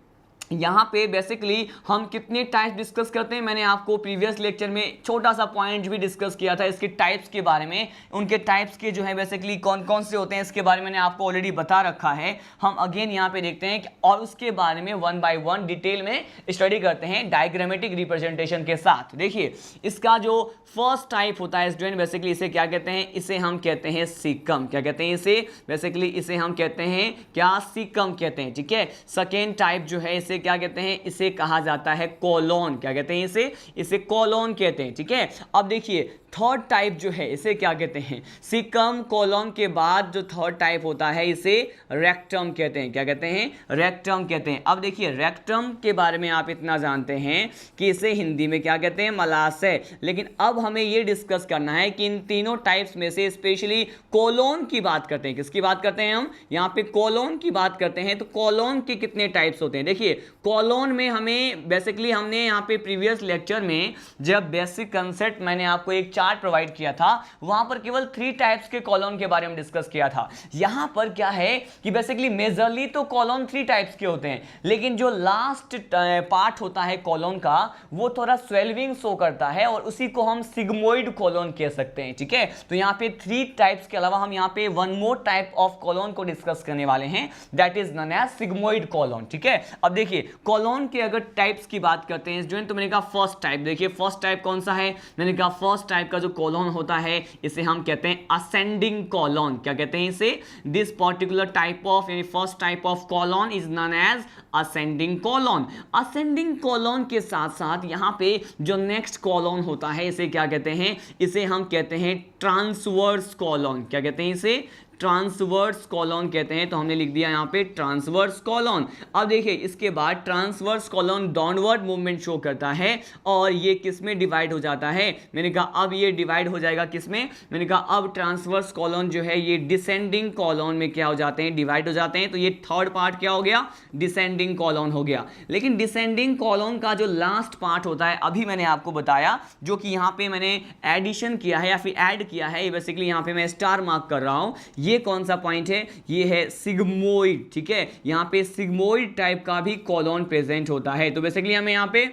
यहाँ पे बेसिकली हम कितने टाइप्स डिस्कस करते हैं, मैंने आपको प्रीवियस लेक्चर में छोटा सा पॉइंट भी डिस्कस किया था इसके टाइप्स के बारे में। उनके टाइप्स के जो है बेसिकली कौन कौन से होते हैं, इसके बारे में मैंने आपको ऑलरेडी बता रखा है। हम अगेन यहाँ पे देखते हैं और उसके बारे में वन बाय वन डिटेल में स्टडी करते हैं डायग्रामेटिक रिप्रेजेंटेशन के साथ। देखिए इसका जो फर्स्ट टाइप होता है स्टूडेंट, बेसिकली इसे क्या कहते हैं, इसे हम कहते हैं सीकम। क्या कहते हैं इसे, बेसिकली इसे हम कहते हैं क्या, सीकम कहते हैं। ठीक है, सेकेंड टाइप जो है इसे क्या कहते हैं, इसे कहा जाता है कोलोन। क्या कहते हैं इसे कोलोन कहते हैं। ठीक है, अब देखिए थर्ड टाइप जो है इसे क्या कहते हैं, सीकम कोलोन के बाद जो थर्ड टाइप होता है इसे रेक्टम कहते हैं। क्या कहते हैं, रेक्टम कहते हैं। अब देखिए रेक्टम के बारे में आप इतना जानते हैं कि इसे हिंदी में क्या कहते हैं, मलाशय। लेकिन अब हमें यह डिस्कस करना है कि इन तीनों टाइप्स में से स्पेशली कोलोन की बात करते हैं। किसकी बात करते हैं हम, यहाँ पे कोलोन की बात करते हैं। तो कोलोन के कितने टाइप्स होते हैं, देखिए कोलोन में हमें बेसिकली हमने यहाँ पे प्रीवियस लेक्चर में जब बेसिक कंसेप्ट मैंने आपको एक चार्ट प्रोवाइड किया था, वहां पर केवल 3 टाइप्स के कॉलोन के बारे में डिस्कस किया था। यहां पर क्या है कि बेसिकली मेजरली तो कॉलोन 3 टाइप्स के होते हैं, लेकिन जो लास्ट पार्ट होता है कॉलोन का वो थोड़ा स्वेल्विंग शो करता है और उसी को हम सिग्मोइड कॉलोन कह सकते हैं। ठीक है, तो यहाँ पे 3 टाइप्स के अलावा हम यहाँ पे one more type of colon को डिस्कस करने वाले हैं, that is known as sigmoid colon. ठीक है, अब देखिए कॉलोन के अगर टाइप्स की बात करते हैं स्टूडेंट, तो मैंने कहा फर्स्ट टाइप, देखिए फर्स्ट टाइप कौन सा है, मैंने कहा फर्स्ट टाइप का जो कॉलोन होता है इसे हम कहते हैं असेंडिंग कॉलोन। क्या कहते हैं इसे, दिस पर्टिकुलर टाइप ऑफ यानी first type of colon is known as ascending colon. Ascending colon के साथ साथ यहाँ पे जो नेक्स्ट कॉलोन होता है इसे क्या कहते हैं, इसे हम कहते हैं ट्रांसवर्स कॉलोन। क्या कहते हैं इसे, ट्रांसवर्स कॉलोन कहते हैं। तो हमने लिख दिया यहाँ पे ट्रांसवर्स कॉलोन। अब देखिए इसके बाद transverse colon downward movement show करता है और ये किस में डिवाइड हो जाता है, मैंने कहा अब ये डिवाइड हो जाएगा किस में, मैंने कहा अब ट्रांसवर्स कॉलोन जो है ये डिसेंडिंग कॉलोन में क्या हो जाते हैं, डिवाइड हो जाते हैं। तो ये थर्ड पार्ट क्या हो गया, डिसेंडिंग कॉलोन हो गया। लेकिन डिसेंडिंग कॉलोन का जो लास्ट पार्ट होता है अभी मैंने आपको बताया, जो कि यहाँ पे मैंने एडिशन किया है या फिर ऐड किया है, ये बेसिकली यहाँ पे मैं स्टार मार्क कर रहा हूँ। ये कौन सा पॉइंट है, ये है सिग्मोइड। ठीक है, यहाँ पे सिग्मोइड टाइप का भी कॉलोन प्रेजेंट होता है। तो बेसिकली हमें यहाँ पे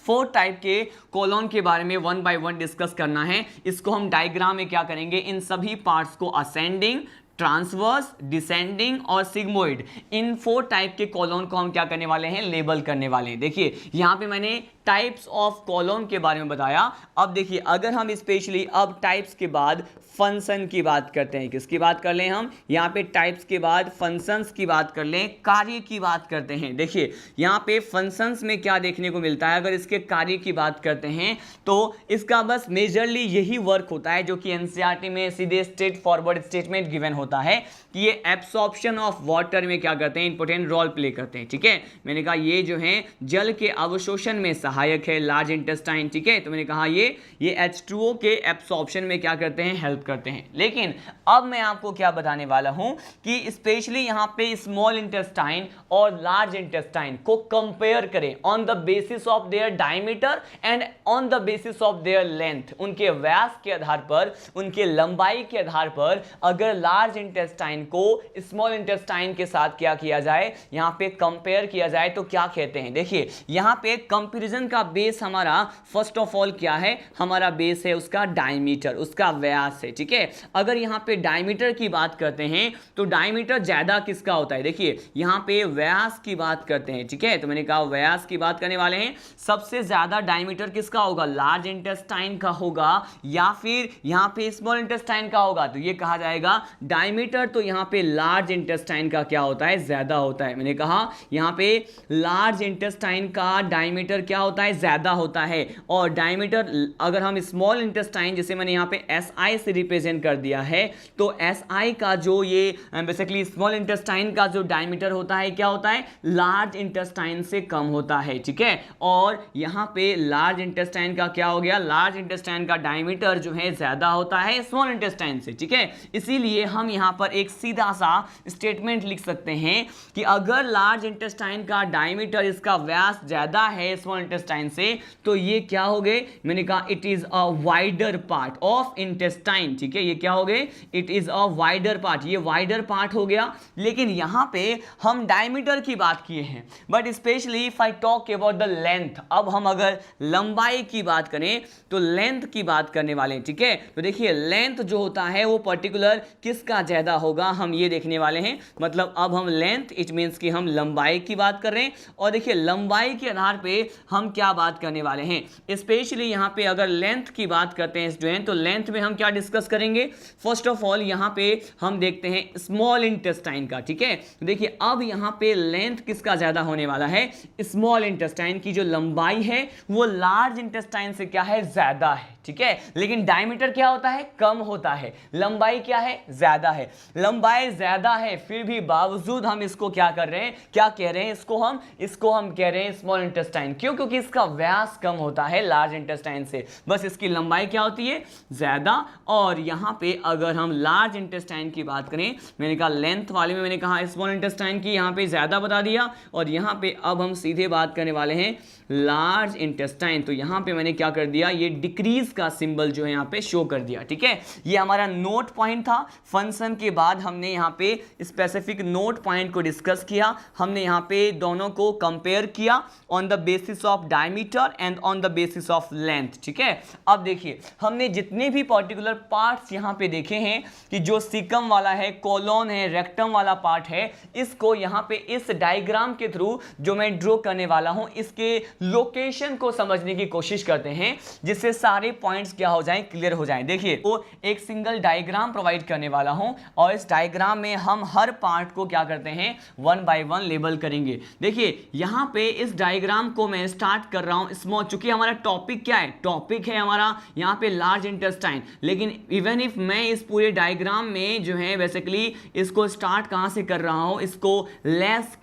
4 टाइप के कॉलोन के बारे में वन बाय वन डिस्कस करना है। इसको हम डायग्राम में क्या करेंगे, इन सभी पार्ट्स को असेंडिंग, ट्रांसवर्स, डिसेंडिंग और सिग्मोइड, इन 4 टाइप के कॉलोन को हम क्या करने वाले हैं, लेबल करने वाले हैं। देखिए यहां पे मैंने टाइप्स ऑफ कॉलोन के बारे में बताया। अब देखिए अगर हम स्पेशली अब टाइप्स के बाद फंक्शन की बात करते हैं, किसकी बात कर लें हम, यहाँ पे टाइप्स के बाद फंक्शंस की बात कर लें, कार्य की बात करते हैं। देखिए यहाँ पे फंक्शंस में क्या देखने को मिलता है, अगर इसके कार्य की बात करते हैं तो इसका बस मेजरली यही वर्क होता है जो कि एनसीईआरटी में सीधे स्ट्रेट फॉरवर्ड स्टेटमेंट गिवन होता है कि ये एब्सॉर्प्शन ऑफ वाटर में क्या करते हैं, इंपॉर्टेंट रोल प्ले करते हैं। ठीक है, मैंने कहा ये जो है जल के अवशोषण में सहायक है, लार्ज इंटेस्टाइन। ठीक है, तो मैंने कहा ये H2O के एब्सॉर्प्शन में क्या करते हैं, हेल्प करते हैं। लेकिन अब मैं आपको क्या बताने वाला हूं कि स्पेशली यहां पे स्मॉल इंटेस्टाइन और लार्ज इंटेस्टाइन को कंपेयर करें on the basis of their diameter and on the basis of their length. उनके व्यास के आधार पर, उनके लंबाई के आधार पर अगर लार्ज इंटेस्टाइन को स्मॉल इंटेस्टाइन के साथ क्या किया जाए, यहां पे कंपेयर किया जाए तो क्या कहते हैं। देखिए यहां पे कंपैरिजन का बेस हमारा फर्स्ट ऑफ ऑल क्या है, हमारा बेस है उसका डायमीटर, उसका व्यास है। ठीक है, अगर यहां पे डायमीटर की बात करते हैं तो डायमीटर ज्यादा किसका होता है, देखिए यहां पे व्यास की बात करते हैं। ठीक है, तो मैंने कहा व्यास की बात करने वाले हैं, सबसे ज्यादा डायमीटर किसका होगा, लार्ज इंटेस्टाइन का होगा या फिर यहां पे स्मॉल इंटेस्टाइन का होगा। तो ये कहा जाएगा डायमीटर तो यहां पे लार्ज इंटेस्टाइन का क्या होता है, ज्यादा होता है। मैंने कहा यहां पे लार्ज इंटेस्टाइन का डायमीटर क्या होता है, ज्यादा होता है। और डायमीटर अगर हम स्मॉल इंटेस्टाइन, जैसे मैंने यहां पे SI से रिप्रेजेंट कर दिया है, तो SI का जो ये बेसिकली स्मॉल इंटेस्टाइन का जो डायमीटर होता है क्या होता है, लार्ज इंटेस्टाइन से कम होता है। ठीक है, और यहां पे लार्ज इंटेस्टाइन का क्या हो गया, लार्ज इंटेस्टाइन का डायमीटर जो है ज्यादा होता है स्मॉल इंटेस्टाइन से। ठीक है, इसीलिए हम यहां पर एक सीधा सा स्टेटमेंट लिख सकते हैं कि अगर लार्ज इंटेस्टाइन का डायमीटर, इसका व्यास ज्यादा है स्मॉल इंटेस्टाइन से, तो ये क्या हो गए, मैंने कहा it is a wider part of intestine. ठीक है, ये क्या हो गए, it is a wider part, ये वाइडर पार्ट हो गया। लेकिन यहां पे हम डायमीटर की बात किए हैं, but specially if I talk about the length, अब हम अगर लंबाई की बात करें तो लेंथ की बात करने वाले हैं। ठीक है, तो देखिए लेंथ जो होता है वो पर्टिकुलर किसका ज्यादा होगा, हम ये देखने वाले हैं। मतलब अब हम लेंथ, इट मींस कि हम लंबाई की बात कर रहे हैं, और देखिए लंबाई के आधार पे हम क्या बात करने वाले हैं, स्पेशली यहां पे अगर लेंथ की बात करते हैं स्टूडेंट, तो लेंथ में हम क्या डिस्कस करेंगे, फर्स्ट ऑफ ऑल यहां पे हम देखते हैं स्मॉल इंटेस्टाइन का। ठीक है, देखिए अब यहां पे लेंथ किसका ज्यादा होने वाला है, स्मॉल इंटेस्टाइन की जो लंबाई है वो लार्ज इंटेस्टाइन से क्या है, ज्यादा है। ठीक है, लेकिन डायमीटर क्या होता है, कम होता है, लंबाई क्या है, ज्यादा है। लंबाई ज्यादा है फिर भी बावजूद हम इसको क्या कर रहे हैं, क्या कह रहे हैं, इसको हम कह रहे हैं स्मॉल इंटेस्टाइन। क्यों, क्योंकि इसका व्यास कम होता है लार्ज इंटेस्टाइन से, बस इसकी लंबाई क्या होती है, ज्यादा। और यहां पे अगर हम लार्ज इंटेस्टाइन की बात करें, मैंने कहा लेंथ वाले में मैंने कहा स्मॉल इंटेस्टाइन की यहां पे ज्यादा बता दिया, और यहां पे अब हम सीधे बात करने वाले हैं लार्ज इंटेस्टाइन। तो यहां पे मैंने क्या कर दिया, ये डिक्रीज का सिंबल जो है यहां पे शो कर दिया। ठीक है, ये हमारा नोट पॉइंट था। फंक्शन के बाद हमने यहां पे स्पेसिफिक नोट पॉइंट को डिस्कस किया, हमने यहां पे दोनों को कंपेयर किया on the basis of diameter and on the basis of length. ठीक है, अब देखिए हमने जितने भी पर्टिकुलर पार्ट्स यहां पे देखे हैं कि जो सीकम वाला है, कोलोन है, रेक्टम वाला पार्ट है, इसको यहां पे इस डायग्राम के थ्रू जो मैं ड्रॉ करने वाला हूं, इसके लोकेशन को समझने की कोशिश करते हैं जिससे सारे पॉइंट्स क्या हो जाएं, क्लियर हो जाएं। देखिए वो एक सिंगल डायग्राम प्रोवाइड करने वाला हूं, और इस डायग्राम में हम हर पार्ट को क्या करते हैं, 1 बाय 1 लेबल करेंगे। देखिए यहां पे इस डायग्राम को मैं स्टार्ट कर रहा हूं स्मॉल, चूंकि हमारा टॉपिक क्या है, टॉपिक है हमारा यहां पे लार्ज इंटेस्टाइन। लेकिन इवन इफ मैं इस पूरे डायग्राम में जो है बेसिकली इसको स्टार्ट कहां से कर रहा हूं, इसको लेस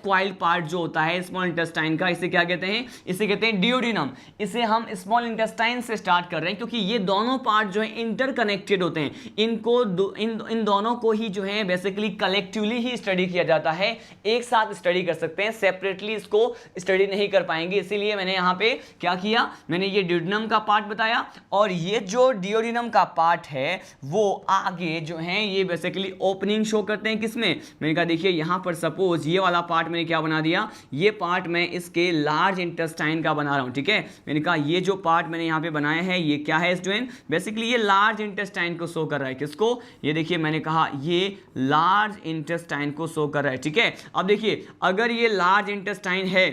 क्वाइल्ड पार्ट जो होता है स्मॉल इंटेस्टाइन का, इसे क्या कहते हैं, इसे कहते हैं डियोडिनम। इसे हम स्मॉल इंटेस्टाइन से स्टार्ट कर रहे हैं क्योंकि ये दोनों पार्ट जो है इंटरकनेक्टेड होते हैं, इनको इन दोनों को ही जो है बेसिकली कलेक्टिवली ही स्टडी किया जाता है, एक साथ स्टडी कर सकते हैं, सेपरेटली इसको स्टडी नहीं कर पाएंगे। इसीलिए मैंने यहाँ पे क्या किया, मैंने ये डियोडिनम का पार्ट बताया, और ये जो डियोडिनम का पार्ट है वो आगे जो है ये बेसिकली ओपनिंग शो करते हैं किसमें, मैंने कहा देखिए यहाँ पर सपोज ये वाला पार्ट मैंने क्या बना दिया, ये पार्ट मैं इसके लार्ज इंटेस्टाइन का बना रहा हूँ। ठीक है, मैंने कहा ये जो पार्ट मैंने यहाँ पे बनाया है ये क्या है स्टूडेंट, बेसिकली ये लार्ज इंटेस्टाइन को शो कर रहा है। किसको, ये देखिए मैंने कहा ये लार्ज इंटेस्टाइन को शो कर रहा है। ठीक है, अब देखिए अगर ये लार्ज इंटेस्टाइन है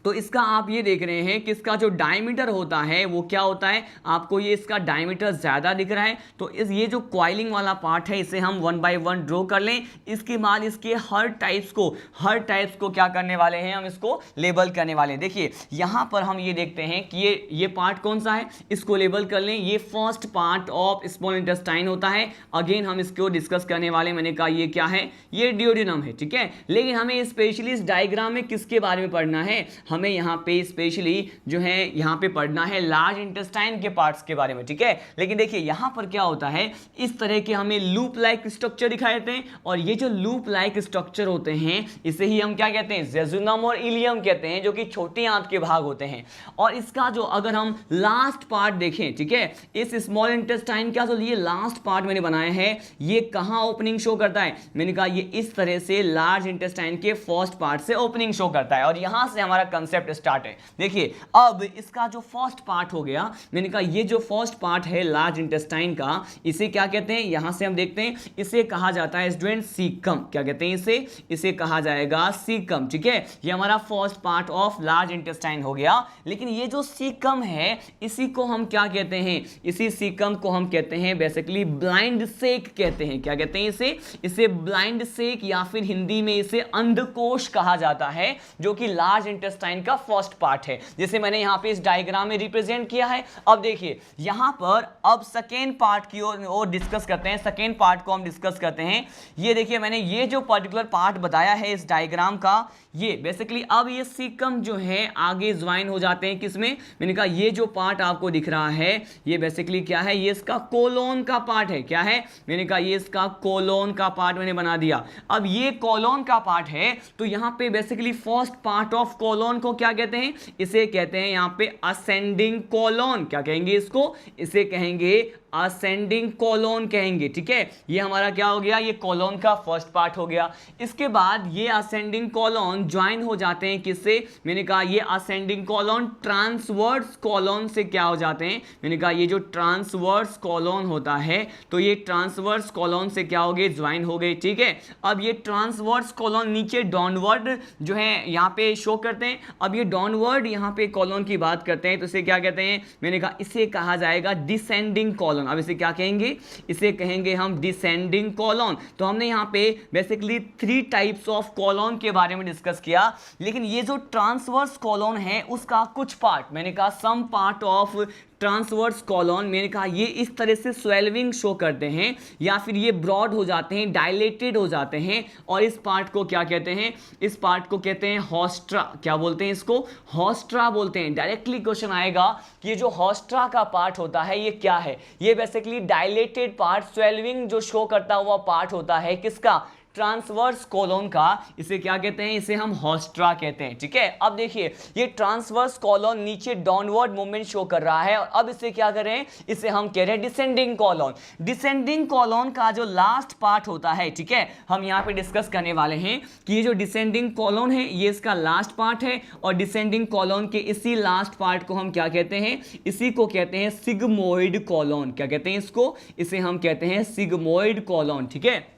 तो इसका आप ये देख रहे हैं कि इसका जो डायमीटर होता है वो क्या होता है, आपको ये इसका डायमीटर ज़्यादा दिख रहा है। तो ये जो कॉइलिंग वाला पार्ट है इसे हम 1 बाय 1 ड्रॉ कर लें। इसके बाद इसके हर टाइप्स को क्या करने वाले हैं, हम इसको लेबल करने वाले हैं। देखिए यहाँ पर हम ये देखते हैं कि ये पार्ट कौन सा है, इसको लेबल कर लें। ये first part of small intestine होता है। अगेन हम इसको डिस्कस करने वाले, मैंने कहा ये क्या है, ये डियोडिनम है। ठीक है, लेकिन हमें स्पेशली इस डायग्राम में किसके बारे में पढ़ना है, हमें यहाँ पे स्पेशली जो है यहाँ पे पढ़ना है लार्ज इंटेस्टाइन के पार्ट्स के बारे में। ठीक है, लेकिन देखिए यहाँ पर क्या होता है, इस तरह के हमें लूप लाइक स्ट्रक्चर दिखाए देते हैं, और ये जो लूप लाइक स्ट्रक्चर होते हैं इसे ही हम क्या कहते हैं, जेजुनम और इलियम कहते हैं, जो कि छोटी आंत के भाग होते हैं। और इसका जो अगर हम लास्ट पार्ट देखें, ठीक है, इस स्मॉल इंटेस्टाइन का जो ये लास्ट पार्ट मैंने बनाया है ये कहाँ ओपनिंग शो करता है, मैंने कहा ये इस तरह से लार्ज इंटेस्टाइन के फर्स्ट पार्ट से ओपनिंग शो करता है, और यहां से हमारा कंसेप्ट स्टार्ट है। देखिए अब इसका जो फर्स्ट पार्ट हो गया, मैंने कहा ये जो फर्स्ट पार्ट है लार्ज इंटेस्टाइन का, इसे क्या कहते हैं, यहां से हम देखते हैं इसे कहा जाता है स्टूडेंट सीकम। क्या कहते हैं इसे कहा जाएगा सीकम। ठीक है, ये हमारा first part of large intestine हो गया। लेकिन ये जो सीकम है इसी को हम क्या कहते हैं, इसी सीकम को हम कहते हैं बेसिकली ब्लाइंड सेक कहते हैं। क्या कहते हैं इसे ब्लाइंड सेक, या फिर हिंदी में इसे अंधकोश कहा जाता है, जो कि लार्ज इंटेस्टाइन का फर्स्ट पार्ट है, जिसे मैंने यहां पे इस डायग्राम में रिप्रेजेंट किया है। अब देखिए यहां पर अब सेकेंड पार्ट की ओर डिस्कस करते हैं, सेकेंड पार्ट को हम डिस्कस करते हैं। ये देखिए मैंने ये जो पर्टिकुलर पार्ट बताया है इस डायग्राम का, ये बेसिकली अब ये सीकम जो है आगे ज्वाइन हो जाते हैं किसमें, मैंने कहा ये जो पार्ट आपको दिख रहा है ये बेसिकली क्या है, ये इसका कोलोन का पार्ट है। क्या है, मैंने कहा ये इसका कोलोन का पार्ट मैंने बना दिया। अब ये कोलोन का पार्ट है तो यहां पे basically first part of colon को क्या कहते हैं, इसे कहते हैं यहां पे असेंडिंग कोलोन। क्या कहेंगे इसको, इसे कहेंगे असेंडिंग कोलोन कहेंगे। ठीक है, ये हमारा क्या हो गया, ये कोलोन का फर्स्ट पार्ट हो गया। इसके बाद ये असेंडिंग कोलोन ज्वाइन हो जाते हैं किससे, मैंने कहा ये असेंडिंग कोलोन ट्रांसवर्स कोलोन से क्या हो जाते हैं, मैंने कहा ये जो ट्रांसवर्स कोलोन होता है तो ये ट्रांसवर्स कोलोन से क्या हो गए, ज्वाइन हो गए। ठीक है, अब ये ट्रांसवर्स कोलोन नीचे डाउनवर्ड जो है यहाँ पे शो करते हैं। अब ये डाउनवर्ड यहाँ पे कोलोन की बात करते हैं तो इसे क्या कहते हैं, मैंने कहा इसे कहा जाएगा डिसेंडिंग कोलोन। अब इसे क्या कहेंगे, इसे कहेंगे हम डिसेंडिंग कोलोन। तो हमने यहाँ पे बेसिकली 3 टाइप्स ऑफ कोलोन के बारे में डिस्कस किया, लेकिन ये जो ट्रांसवर्स कोलोन है उसका कुछ पार्ट, मैंने कहा some part of transverse colon, मैंने कहा ये इस तरह से स्वेलिंग शो करते हैं, या फिर ये ब्रॉड हो जाते हैं, डायलेटेड हो जाते हैं, और इस पार्ट को क्या कहते हैं, इस पार्ट को कहते हैं हॉस्ट्रा। क्या बोलते हैं इसको, हॉस्ट्रा बोलते हैं। डायरेक्टली क्वेश्चन आएगा कि ये जो हॉस्ट्रा का पार्ट होता है ये क्या है, ये बेसिकली डायलेटेड पार्ट, स्वेलिंग जो शो करता हुआ पार्ट होता है किसका, ट्रांसवर्स कोलोन का। इसे क्या कहते हैं, इसे हम हॉस्ट्रा कहते हैं। ठीक है, अब देखिए ये ट्रांसवर्स कोलोन नीचे डाउनवर्ड मूवमेंट शो कर रहा है, और अब इसे क्या करें, इसे हम कह रहे हैं डिसेंडिंग कोलोन। डिसेंडिंग कोलोन का जो लास्ट पार्ट होता है, ठीक है, हम यहाँ पे डिस्कस करने वाले हैं कि ये जो डिसेंडिंग कोलोन है ये इसका लास्ट पार्ट है, और डिसेंडिंग कोलोन के इसी लास्ट पार्ट को हम क्या कहते हैं, इसी को कहते हैं सिग्मोइड कोलोन। क्या कहते हैं इसको, इसे हम कहते हैं सिग्मोइड कोलोन। ठीक है,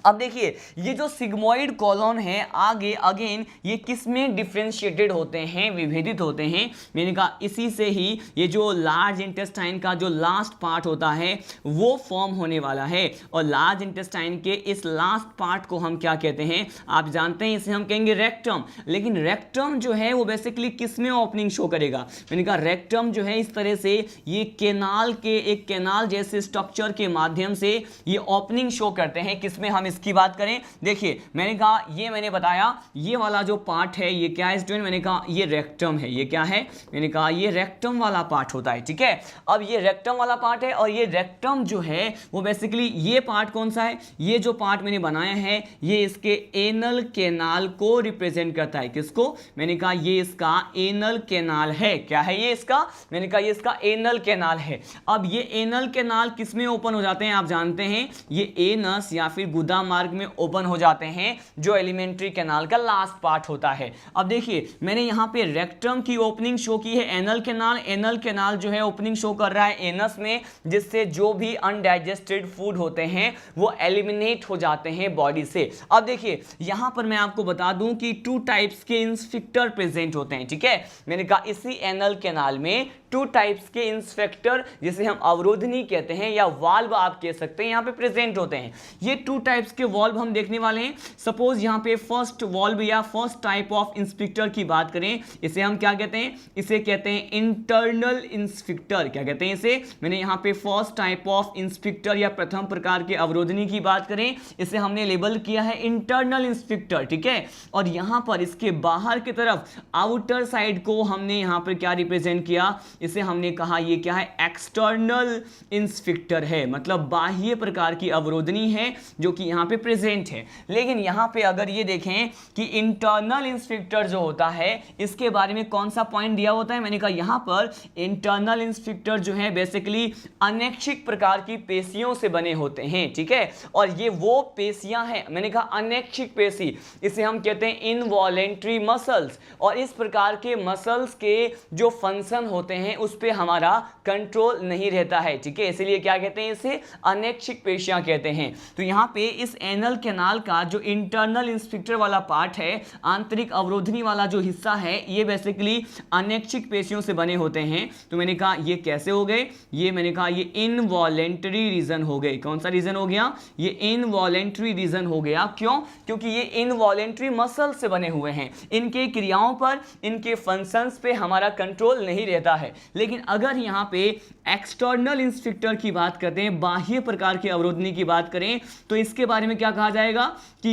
अब देखिए ये जो सिग्मोइड कोलोन है आगे अगेन ये किस में डिफरेंशिएटेड होते हैं, विभेदित होते हैं, मैंने कहा इसी से ही ये जो लार्ज इंटेस्टाइन का जो लास्ट पार्ट होता है वो फॉर्म होने वाला है। और लार्ज इंटेस्टाइन के इस लास्ट पार्ट को हम क्या कहते हैं, आप जानते हैं, इसे हम कहेंगे रेक्टम। लेकिन रेक्टम जो है वो बेसिकली किस में ओपनिंग शो करेगा, मैंने कहा रेक्टम जो है इस तरह से ये कैनाल के, एक कैनाल जैसे स्ट्रक्चर के माध्यम से ये ओपनिंग शो करते हैं। किसमें, हम इसकी बात करें, देखिए मैंने कहा, ये मैंने बताया ये वाला जो पार्ट है ये क्या है स्टूडेंट, मैंने कहा ये रेक्टम है। ये क्या है, मैंने कहा ये रेक्टम वाला पार्ट होता है। ठीक है, अब ये रेक्टम वाला पार्ट है, और ये रेक्टम जो है वो बेसिकली ये पार्ट कौन सा है, ये जो पार्ट मैंने बनाया है ये इसके एनल कैनाल को रिप्रेजेंट करता है। किसको, मैंने कहा ये इसका एनल कैनाल है। क्या है ये इसका, मैंने कहा ये इसका एनल कैनाल है। अब ये एनल कैनाल किस में ओपन हो जाते हैं, आप जानते हैं ये एनस या फिर गुदा विराम मार्ग में ओपन हो जाते हैं, जो एलिमेंट्री कैनाल का लास्ट पार्ट होता है। अब देखिए मैंने यहाँ पे रेक्टम की ओपनिंग शो की है, एनल कैनाल जो है ओपनिंग शो कर रहा है एनस में, जिससे जो भी अनडाइजेस्टेड फूड होते हैं वो एलिमिनेट हो जाते हैं बॉडी से। अब देखिए यहां पर मैं आपको बता दूं कि 2 टाइप्स के इंस्फिक्टर प्रेजेंट होते हैं, ठीक है। मैंने कहा इसी एनल कैनाल में 2 टाइप्स के इंस्फेक्टर, जिसे हम अवरोधनी कहते हैं या वाल्व आप कह सकते हैं, यहां पे प्रेजेंट होते हैं। ये 2 टाइप्स के वाल्व हम देखने वाले हैं। सपोज यहां पे फर्स्ट वाल्व या फर्स्ट टाइप ऑफ इंस्फिक्टर की बात करें, इसे हम क्या कहते हैं, इसे कहते हैं इंटरनल इंस्फिक्टर। क्या कहते हैं इसे, मैंने यहां पे फर्स्ट टाइप ऑफ इंस्फिक्टर या प्रथम प्रकार के अवरोधनी की बात करें, इसे हमने लेबल किया है इंटरनल इंस्फिक्टर, ठीक है। और यहां पर इसके बाहर की तरफ आउटर साइड को हमने यहां पर क्या रिप्रेजेंट किया, इसे हमने कहा ये क्या है, एक्सटर्नल इंस्फिक्टर है, मतलब बाह्य प्रकार की अवरोधनी है जो कि यहां पे प्रेजेंट है। लेकिन यहां पे अगर ये देखें कि इंटरनल इंस्फिक्टर जो होता है इसके बारे में कौन सा पॉइंट दिया होता है, मैंने कहा यहां पर इंटरनल इंस्फिक्टर जो है बेसिकली अनैच्छिक प्रकार की पेशियों से बने होते हैं, ठीक है। और ये वो पेशियां हैं, मैंने कहा अनैच्छिक पेशी, इसे हम कहते हैं इनवॉलेंट्री मसल्स। और इस प्रकार के मसल्स के जो फंक्शन होते हैं उस पे हमारा कंट्रोल नहीं रहता है, ठीक है, इसीलिए क्या कहते हैं, इसे अनैच्छिक पेशियां कहते हैं। तो यहां पे इस एनल कैनाल का जो इंटरनल इंस्फिक्टर वाला पार्ट है, आंतरिक अवरोधनी वाला जो हिस्सा है, ये बेसिकली अनैच्छिक पेशियों से बने होते हैं। तो मैंने कहा ये कैसे हो गए, ये मैंने कहा ये इनवॉलेंटरी रीजन हो गए। कौन सा रीजन हो गया, ये इनवॉलेंटरी रीजन हो गया। क्यों, क्योंकि ये इनवॉलेंटरी मसल से बने हुए हैं, इनके क्रियाओं पर, इनके फंक्शंस पे हमारा कंट्रोल नहीं रहता है। लेकिन अगर यहां पे एक्सटर्नल इंस्फिक्टर की बात करते हैं, बाह्य प्रकार की अवरोधनी की बात करें, तो इसके बारे में क्या कहा जाएगा कि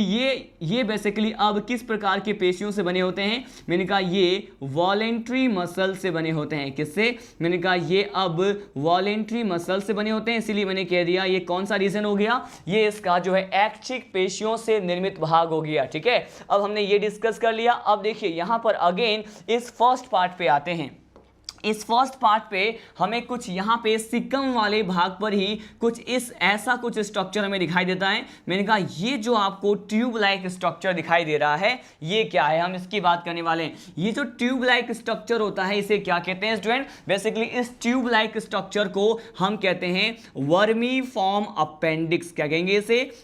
ये बेसिकली अब किस प्रकार के पेशियों से बने होते हैं, मैंने कहा ये वॉलेंट्री मसल से बने होते हैं। किससे, मैंने कहा ये अब वॉलेंट्री मसल से बने होते हैं, इसीलिए मैंने कह दिया ये कौन सा रीजन हो गया, ये इसका जो है ऐच्छिक पेशियों से निर्मित भाग हो गया, ठीक है। अब हमने ये डिस्कस कर लिया। अब देखिए यहां पर अगेन इस फर्स्ट पार्ट पे आते हैं। इस फर्स्ट पार्ट पे हमें कुछ यहाँ पे सिकम वाले भाग पर ही कुछ इस ऐसा कुछ स्ट्रक्चर हमें दिखाई देता है। मैंने कहा ये जो आपको ट्यूब लाइक स्ट्रक्चर दिखाई दे रहा है ये क्या है, हम इसकी बात करने वाले हैं। ये जो ट्यूब लाइक स्ट्रक्चर होता है इसे क्या कहते हैं स्टूडेंट, बेसिकली इस ट्यूब लाइक स्ट्रक्चर को हम कहते हैं वर्मी फॉर्म अपेंडिक्स। क्या कहेंगे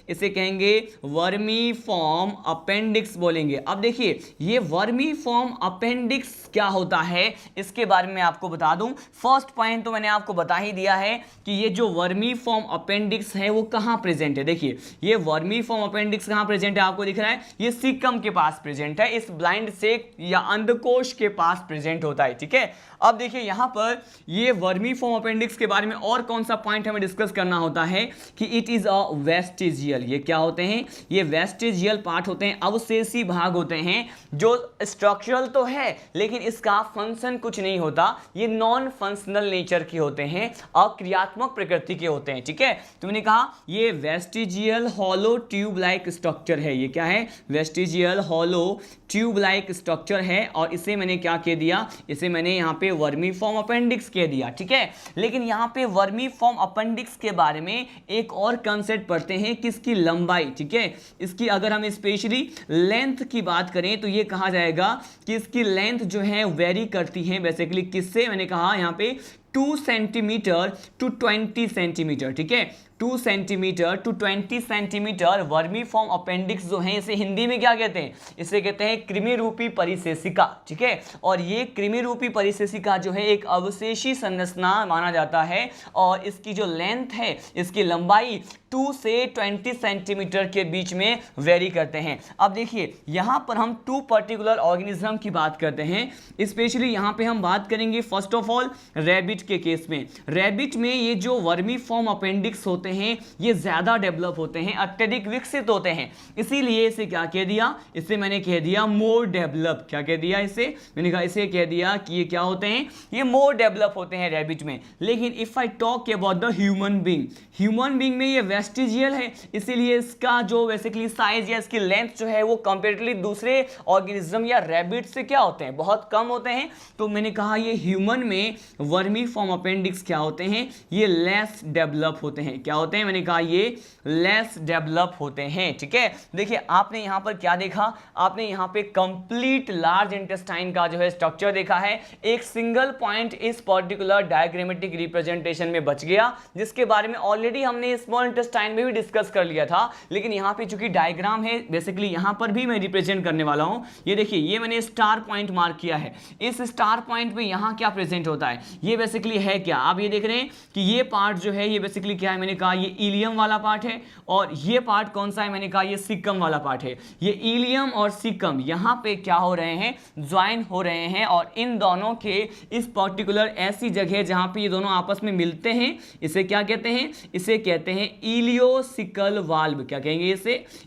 इसे कहेंगे वर्मी फॉर्म अपेंडिक्स बोलेंगे। अब देखिए ये वर्मी फॉर्म अपेंडिक्स क्या होता है इसके बारे में आपको बता दूं। फर्स्ट पॉइंट तो मैंने आपको बता ही दिया है कि ये जो वर्मी फॉर्म अपेंडिक्स है वो कहां प्रेजेंट है। देखिए ये वर्मी फॉर्म अपेंडिक्स कहां प्रेजेंट है, आपको दिख रहा है ये सीकम के पास प्रेजेंट है, इस ब्लाइंड सेक या अंधकोश के पास प्रेजेंट होता है, ठीक है। अब देखिए यहां पर ये वर्मी फॉर्म अपेंडिक्स के बारे में और कौन सा पॉइंट हमें डिस्कस करना होता है कि इट इज अ वेस्टिजियल। ये क्या होते हैं, ये वेस्टिजियल पार्ट होते हैं, अवशेषी भाग होते हैं जो स्ट्रक्चरल तो है लेकिन इसका फंक्शन कुछ नहीं होता, ये नॉन फंक्शनल नेचर के होते हैं, अक्रियात्मक प्रकृति के होते हैं, ठीक है। तो मैंने कहा ये vestigial hollow tube like structure है। ये क्या है, vestigial hollow tube like structure है और इसे मैंने क्या कह दिया, इसे मैंने यहाँ पे वर्मी फॉर्म अपेंडिक्स कह दिया, ठीक है। लेकिन यहाँ पे वर्मी फॉर्म अपेंडिक्स के बारे में एक और कंसेप्ट पढ़ते हैं कि इसकी लंबाई, ठीक है, इसकी अगर हम स्पेशली लेंथ की बात करें तो ये कहा जाएगा कि इसकी लेंथ जो है वेरी करती है बेसिकली किससे, मैंने कहा यहाँ पे 2 सेंटीमीटर टू 20 सेंटीमीटर, ठीक है, 2 centimetre to 20 centimetre vermiform appendix जो है इसे हिंदी में क्या कहते हैं, इसे कहते हैं कृमि रूपी परिशेषिका, ठीक है। और ये कृमि रूपी परिशेषिका जो है एक अवशेषी संरचना माना जाता है और इसकी जो लेंथ है, इसकी लंबाई 2 से 20 सेंटीमीटर के बीच में वेरी करते हैं। अब देखिए यहाँ पर हम 2 पर्टिकुलर ऑर्गेनिज्म की बात करते हैं, स्पेशली यहाँ पे हम बात करेंगे फर्स्ट ऑफ ऑल रैबिट के केस में। रैबिट में ये जो वर्मी फॉर्म अपेंडिक्स होते हैं ये ज्यादा डेवलप होते हैं, अत्यधिक विकसित होते हैं, इसीलिए इसे क्या कह दिया, इसे मैंने कह दिया मोर डेवलप। क्या कह दिया इसे, मैंने कहा इसे कह दिया कि ये क्या होते हैं, ये मोर डेवलप होते हैं रैबिट में। लेकिन if I talk about the human being, human being में ये वेस्टिजियल है, इसीलिए इसका जो बेसिकली साइज या इसकी लेंथ जो है वो कंपेरेटिवली दूसरे ऑर्गेनिज्म या रैबिट से क्या होते हैं, बहुत कम होते हैं। तो मैंने कहा ये ह्यूमन में वर्मी फॉर्म अपेंडिक्स क्या होते हैं, ये लेस डेवलप होते हैं। क्या होते हैं, मैंने कहा ये लेस डेवलप होते हैं। ठीक है, देखिए आपने यहाँ पर क्या देखा, आपने यहाँ पे कंप्लीट लार्ज इंटेस्टाइन का जो है स्ट्रक्चर देखा है। एक सिंगल पॉइंट इस पर्टिकुलर डायग्रामेटिक रिप्रेजेंटेशन में बच गया, जिसके बारे में ऑलरेडी हमने स्मॉल इंटेस्टाइन में भी डिस्कस कर लिया था, लेकिन यहाँ पे चूंकि डायग्राम है बेसिकली यहाँ पर भी मैं रिप्रेजेंट करने वाला हूँ। ये देखिए, ये मैंने स्टार पॉइंट मार्क किया है। इस स्टार पॉइंट पे यहाँ क्या प्रेजेंट होता है, ये बेसिकली है क्या, आप ये देख रहे हैं कि ये पार्ट जो है ये बेसिकली क्या है, मैंने कहा ये इलियम वाला पार्ट है, और ये पार्ट कौन सा है, मैंने कहा ये सिक्कम वाला पार्ट है। ये इलियम और सिक्कम यहाँ पे क्या हो रहे हैं, ज्वाइन हो रहे हैं, और इन दोनों के इस पर्टिकुलर ऐसी जगह जहाँ पे ये दोनों आपस में मिलते हैं, इसे क्या कहते हैं, इसे कहते हैं इलियोसिकल वाल्व। क्या कहेंगे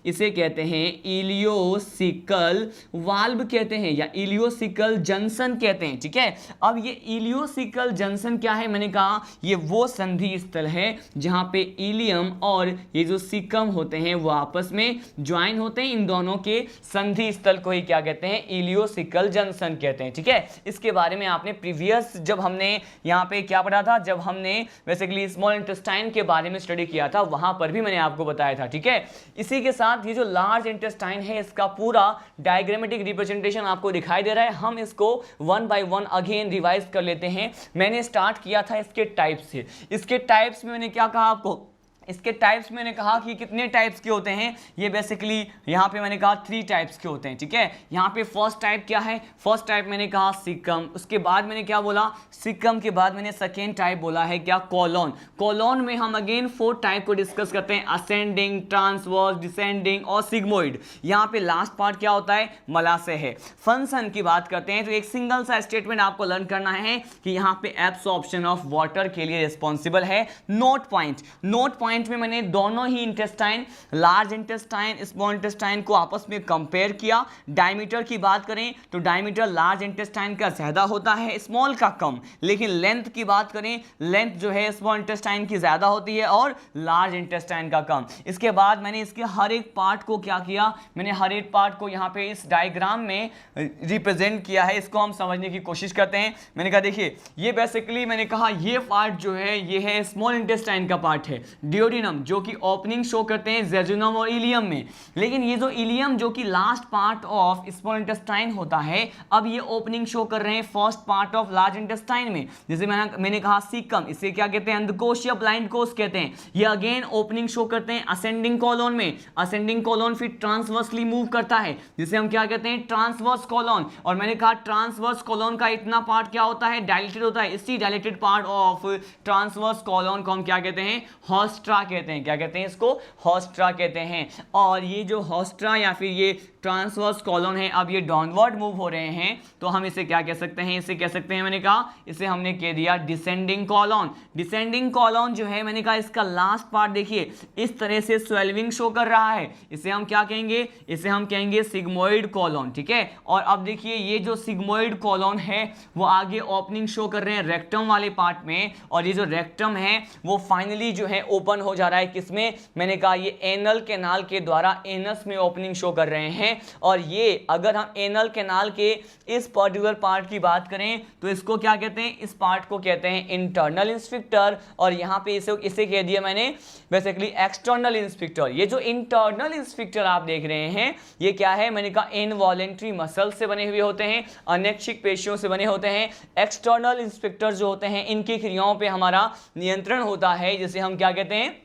इसे कहते हैं इलियोसिकल वाल्व कहते हैं, या इलियोसिकल जंक्शन कहते हैं। ठीक है, अब ये इलियोसिकल जंक्शन क्या है, मैंने कहा ये वो संधि स्थल है जहां पे इलियम और ये जो सिक्कम होते हैं वो आपस में ज्वाइन होते हैं। इन दोनों के संधि स्थल को ही क्या कहते हैं, इलियोसिकल जंक्शन कहते हैं। ठीक है, इसके बारे में आपने प्रीवियस जब हमने यहाँ पे क्या पढ़ा था, जब हमने बेसिकली स्मॉल इंटेस्टाइन के बारे में स्टडी किया था, वहां पर भी मैंने आपको बताया था। ठीक है, इसी के साथ ये जो लार्ज इंटेस्टाइन है इसका पूरा डायग्रामेटिक रिप्रेजेंटेशन आपको दिखाई दे रहा है। हम इसको one by one again revise कर लेते हैं। मैंने स्टार्ट किया था इसके टाइप से। इसके टाइप्स में मैंने क्या कहा आपको, इसके टाइप्स मैंने कहा कि कितने टाइप्स के होते हैं, ये बेसिकली यहाँ पे मैंने कहा 3 टाइप्स के होते हैं। ठीक है, यहाँ पे फर्स्ट टाइप क्या है, फर्स्ट टाइप मैंने कहा सिक्कम, उसके बाद मैंने क्या बोला, सिक्कम के बाद मैंने सेकेंड टाइप बोला है क्या, कॉलोन। कॉलोन में हम अगेन 4 टाइप को डिस्कस करते हैं, असेंडिंग, ट्रांसवर्स, डिसेंडिंग और सिग्मोइड। यहाँ पे लास्ट पार्ट क्या होता है, मलाशय है। फंक्शन की बात करते हैं तो एक सिंगल सा स्टेटमेंट आपको लर्न करना है कि यहाँ पे एब्सॉर्प्शन ऑफ वाटर के लिए रिस्पॉन्सिबल है नोट पॉइंट में मैंने दोनों ही intestine, large intestine, small intestine को आपस में कंपेयर किया। डायमीटर की बात करें तो डायमीटर लार्ज इंटेस्टाइन का ज्यादा होता है, स्मॉल का कम। लेकिन लेंथ की बात करें, लेंथ जो है स्मॉल इंटेस्टाइन की ज्यादा होती है और लार्ज इंटेस्टाइन का कम। इसके बाद मैंने इसके हर एक पार्ट को क्या किया, मैंने हर एक पार्ट को यहाँ पे इस डायग्राम में रिप्रेजेंट किया है। इसको हम समझने की कोशिश करते हैं। मैंने कहा देखिए, ये बेसिकली मैंने कहा ये पार्ट जो है ये है स्मॉल इंटेस्टाइन का पार्ट है, डियोडिनम, जो कि ओपनिंग शो करते हैं जेजुनम और इलियम में। लेकिन ये जो इलियम जो कि last part of small intestine होता है, अब ये ओपनिंग शो कर रहे हैं first part of large intestine में। जैसे मैंने कहा सिक्कम, इसे क्या कहते हैं, अंधकोश या ब्लाइंड कोश कहते हैं। ये अगेन ओपनिंग शो करते हैं असेंडिंग कॉलोन में। असेंडिंग कॉलोन फिर ट्रांसवर्सली मूव करता है, जिसे हम क्या कहते हैं, ट्रांसवर्स कॉलोन। और मैंने कहा ट्रांसवर्स कॉलोन का इतना पार्ट क्या होता है, डायलेटेड होता है। इसी dilated part of transverse colon को हम क्या कहते हैं, हॉस्ट्रा कहते हैं। क्या कहते हैं इसको, हॉस्ट्रा कहते हैं। और ये जो हॉस्ट्रा या फिर ये ट्रांसवर्स कॉलोन है, अब ये डाउनवर्ड मूव हो रहे हैं, तो हम इसे क्या कह सकते हैं, इसे कह सकते हैं, मैंने कहा इसे हमने कह दिया डिसेंडिंग कॉलोन। डिसेंडिंग कॉलोन जो है, मैंने कहा इसका लास्ट पार्ट देखिए इस तरह से स्वेल्विंग शो कर रहा है, इसे हम क्या कहेंगे, इसे हम कहेंगे सिग्मोइड कॉलोन। ठीक है, और अब देखिए ये जो सिग्मोइड कॉलोन है वो आगे ओपनिंग शो कर रहे हैं रेक्टम वाले पार्ट में, और ये जो रेक्टम है वो फाइनली जो है ओपन हो जा रहा है किसमें, मैंने कहा ये एनल कैनाल के द्वारा एनस में ओपनिंग शो कर रहे हैं। और ये अगर हम एनल कैनाल के इस पर्टिकुलर पार्ट की बात करें तो इसको क्या कहते हैं, इस पार्ट को कहते हैं इंटरनल इंस्पेक्टर, और यहां पे इसे कह दिया मैंने बेसिकली एक्सटर्नल इंस्पेक्टर। ये जो इंटरनल इंस्पेक्टर आप देख रहे हैं ये क्या है, मैंने कहा इनवॉलेंट्री मसल से बने हुए होते हैं, अनैच्छिक पेशियों से बने होते हैं। एक्सटर्नल इंस्पेक्टर जो होते हैं इनकी क्रियाओं पे हमारा नियंत्रण होता है, जिसे हम क्या कहते हैं,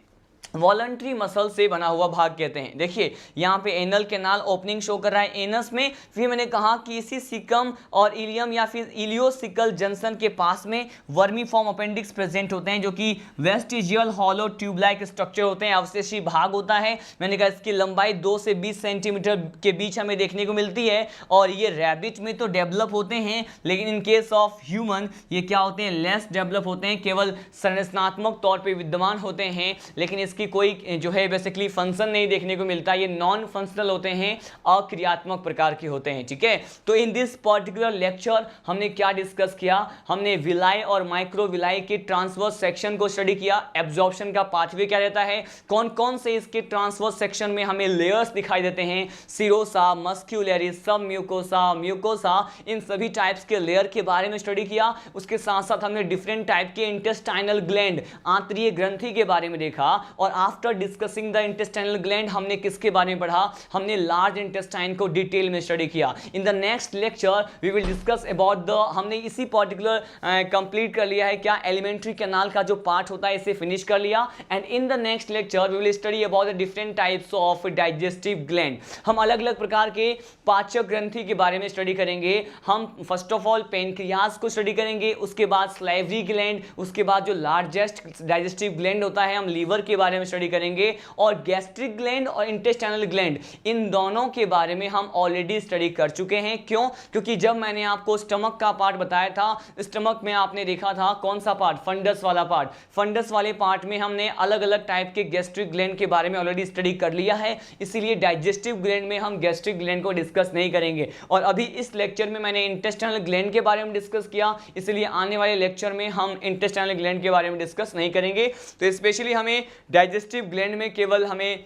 वॉलंटरी मसल से बना हुआ भाग कहते हैं। देखिए यहाँ पे एनल कैनाल ओपनिंग शो कर रहा है एनस में। फिर मैंने कहा कि इसी सिकम और इलियम या फिर इलियोसिकल जंक्शन के पास में वर्मीफॉर्म अपेंडिक्स प्रेजेंट होते हैं, जो कि vestigial hollow tube like structure होते हैं, अवशेषी भाग होता है। मैंने कहा इसकी लंबाई 2 से 20 सेंटीमीटर के बीच हमें देखने को मिलती है, और ये रैबिट में तो डेवलप होते हैं, लेकिन इन केस ऑफ ह्यूमन ये क्या होते हैं, लेस डेवलप होते हैं, केवल संरचनात्मक तौर पर विद्यमान होते हैं, लेकिन इसकी कोई जो है बेसिकली फंक्शन नहीं देखने को मिलता। ये नॉन फंक्शनल होते हैं, अक्रियात्मक प्रकार के होते हैं। ठीक है, तो इन दिस पर्टिकुलर लेक्चर हमने क्या डिस्कस किया, हमने विलाई और माइक्रो विलाई के ट्रांसवर्स सेक्शन को स्टडी किया। एब्जॉर्प्शन का पाथवे क्या रहता है, कौन कौन से इसके ट्रांसवर्स सेक्शन में हमें लेयर्स दिखाई देते हैं, सिरोसा, मस्क्यूलरिस, सब म्यूकोसा, म्यूकोसा, इन सभी टाइप्स के लेयर के बारे में स्टडी किया। उसके साथ साथ हमने डिफरेंट टाइप के इंटेस्टाइनल ग्लैंड, आंतरीय ग्रंथि के बारे में देखा, और after discussing the intestinal gland हमने किसके बारे में पढ़ा, हमने लार्ज इंटेस्टाइन को डिटेल में स्टडी किया। In the next lecture we will discuss about the, हमने इसी पर्टिकुलर कंप्लीट कर लिया है क्या, एलिमेंट्री कैनाल का जो पार्ट होता है इसे फिनिश कर लिया। And in the next lecture we will study about the different types of digestive gland. हम अलग अलग प्रकार के पाचक ग्रंथि के बारे में स्टडी करेंगे। हम फर्स्ट ऑफ ऑल पेनक्रियाज को स्टडी करेंगे, उसके बाद सलाइवरी ग्लैंड, उसके बाद जो लार्जेस्ट डाइजेस्टिव ग्लैंड होता है हम लीवर के बारे में स्टडी करेंगे, और गैस्ट्रिक ग्लैंड और इंटेस्टाइनल ग्लैंड इन दोनों के बारे में हम ऑलरेडी स्टडी कर चुके हैं। क्यों? क्योंकि जब मैंने आपको स्टमक का पार्ट बताया था, स्टमक में आपने देखा था कौन सा पार्ट, फंडस वाला पार्ट। फंडस वाले पार्ट में हमने अलग अलग टाइप के गैस्ट्रिक ग्लैंड के बारे में ऑलरेडी स्टडी कर लिया है, इसीलिए डाइजेस्टिव ग्लैंड में हम गैस्ट्रिक ग्लैंड को डिस्कस नहीं करेंगे। और अभी इस लेक्चर में मैंने इंटेस्टाइनल ग्लैंड के बारे में डिस्कस किया, इसलिए आने वाले लेक्चर में हम इंटेस्टाइनल ग्लैंड के बारे में डिस्कस नहीं करेंगे। तो स्पेशली हमें डाइजेस्टिव ग्लैंड में केवल हमें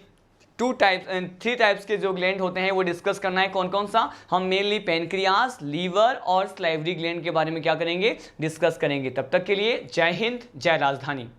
3 टाइप्स के जो ग्लैंड होते हैं वो डिस्कस करना है। कौन कौन सा? हम मेनली पेनक्रियाज, लीवर और सलाइवरी ग्लैंड के बारे में क्या करेंगे, डिस्कस करेंगे। तब तक के लिए जय हिंद, जय राजधानी।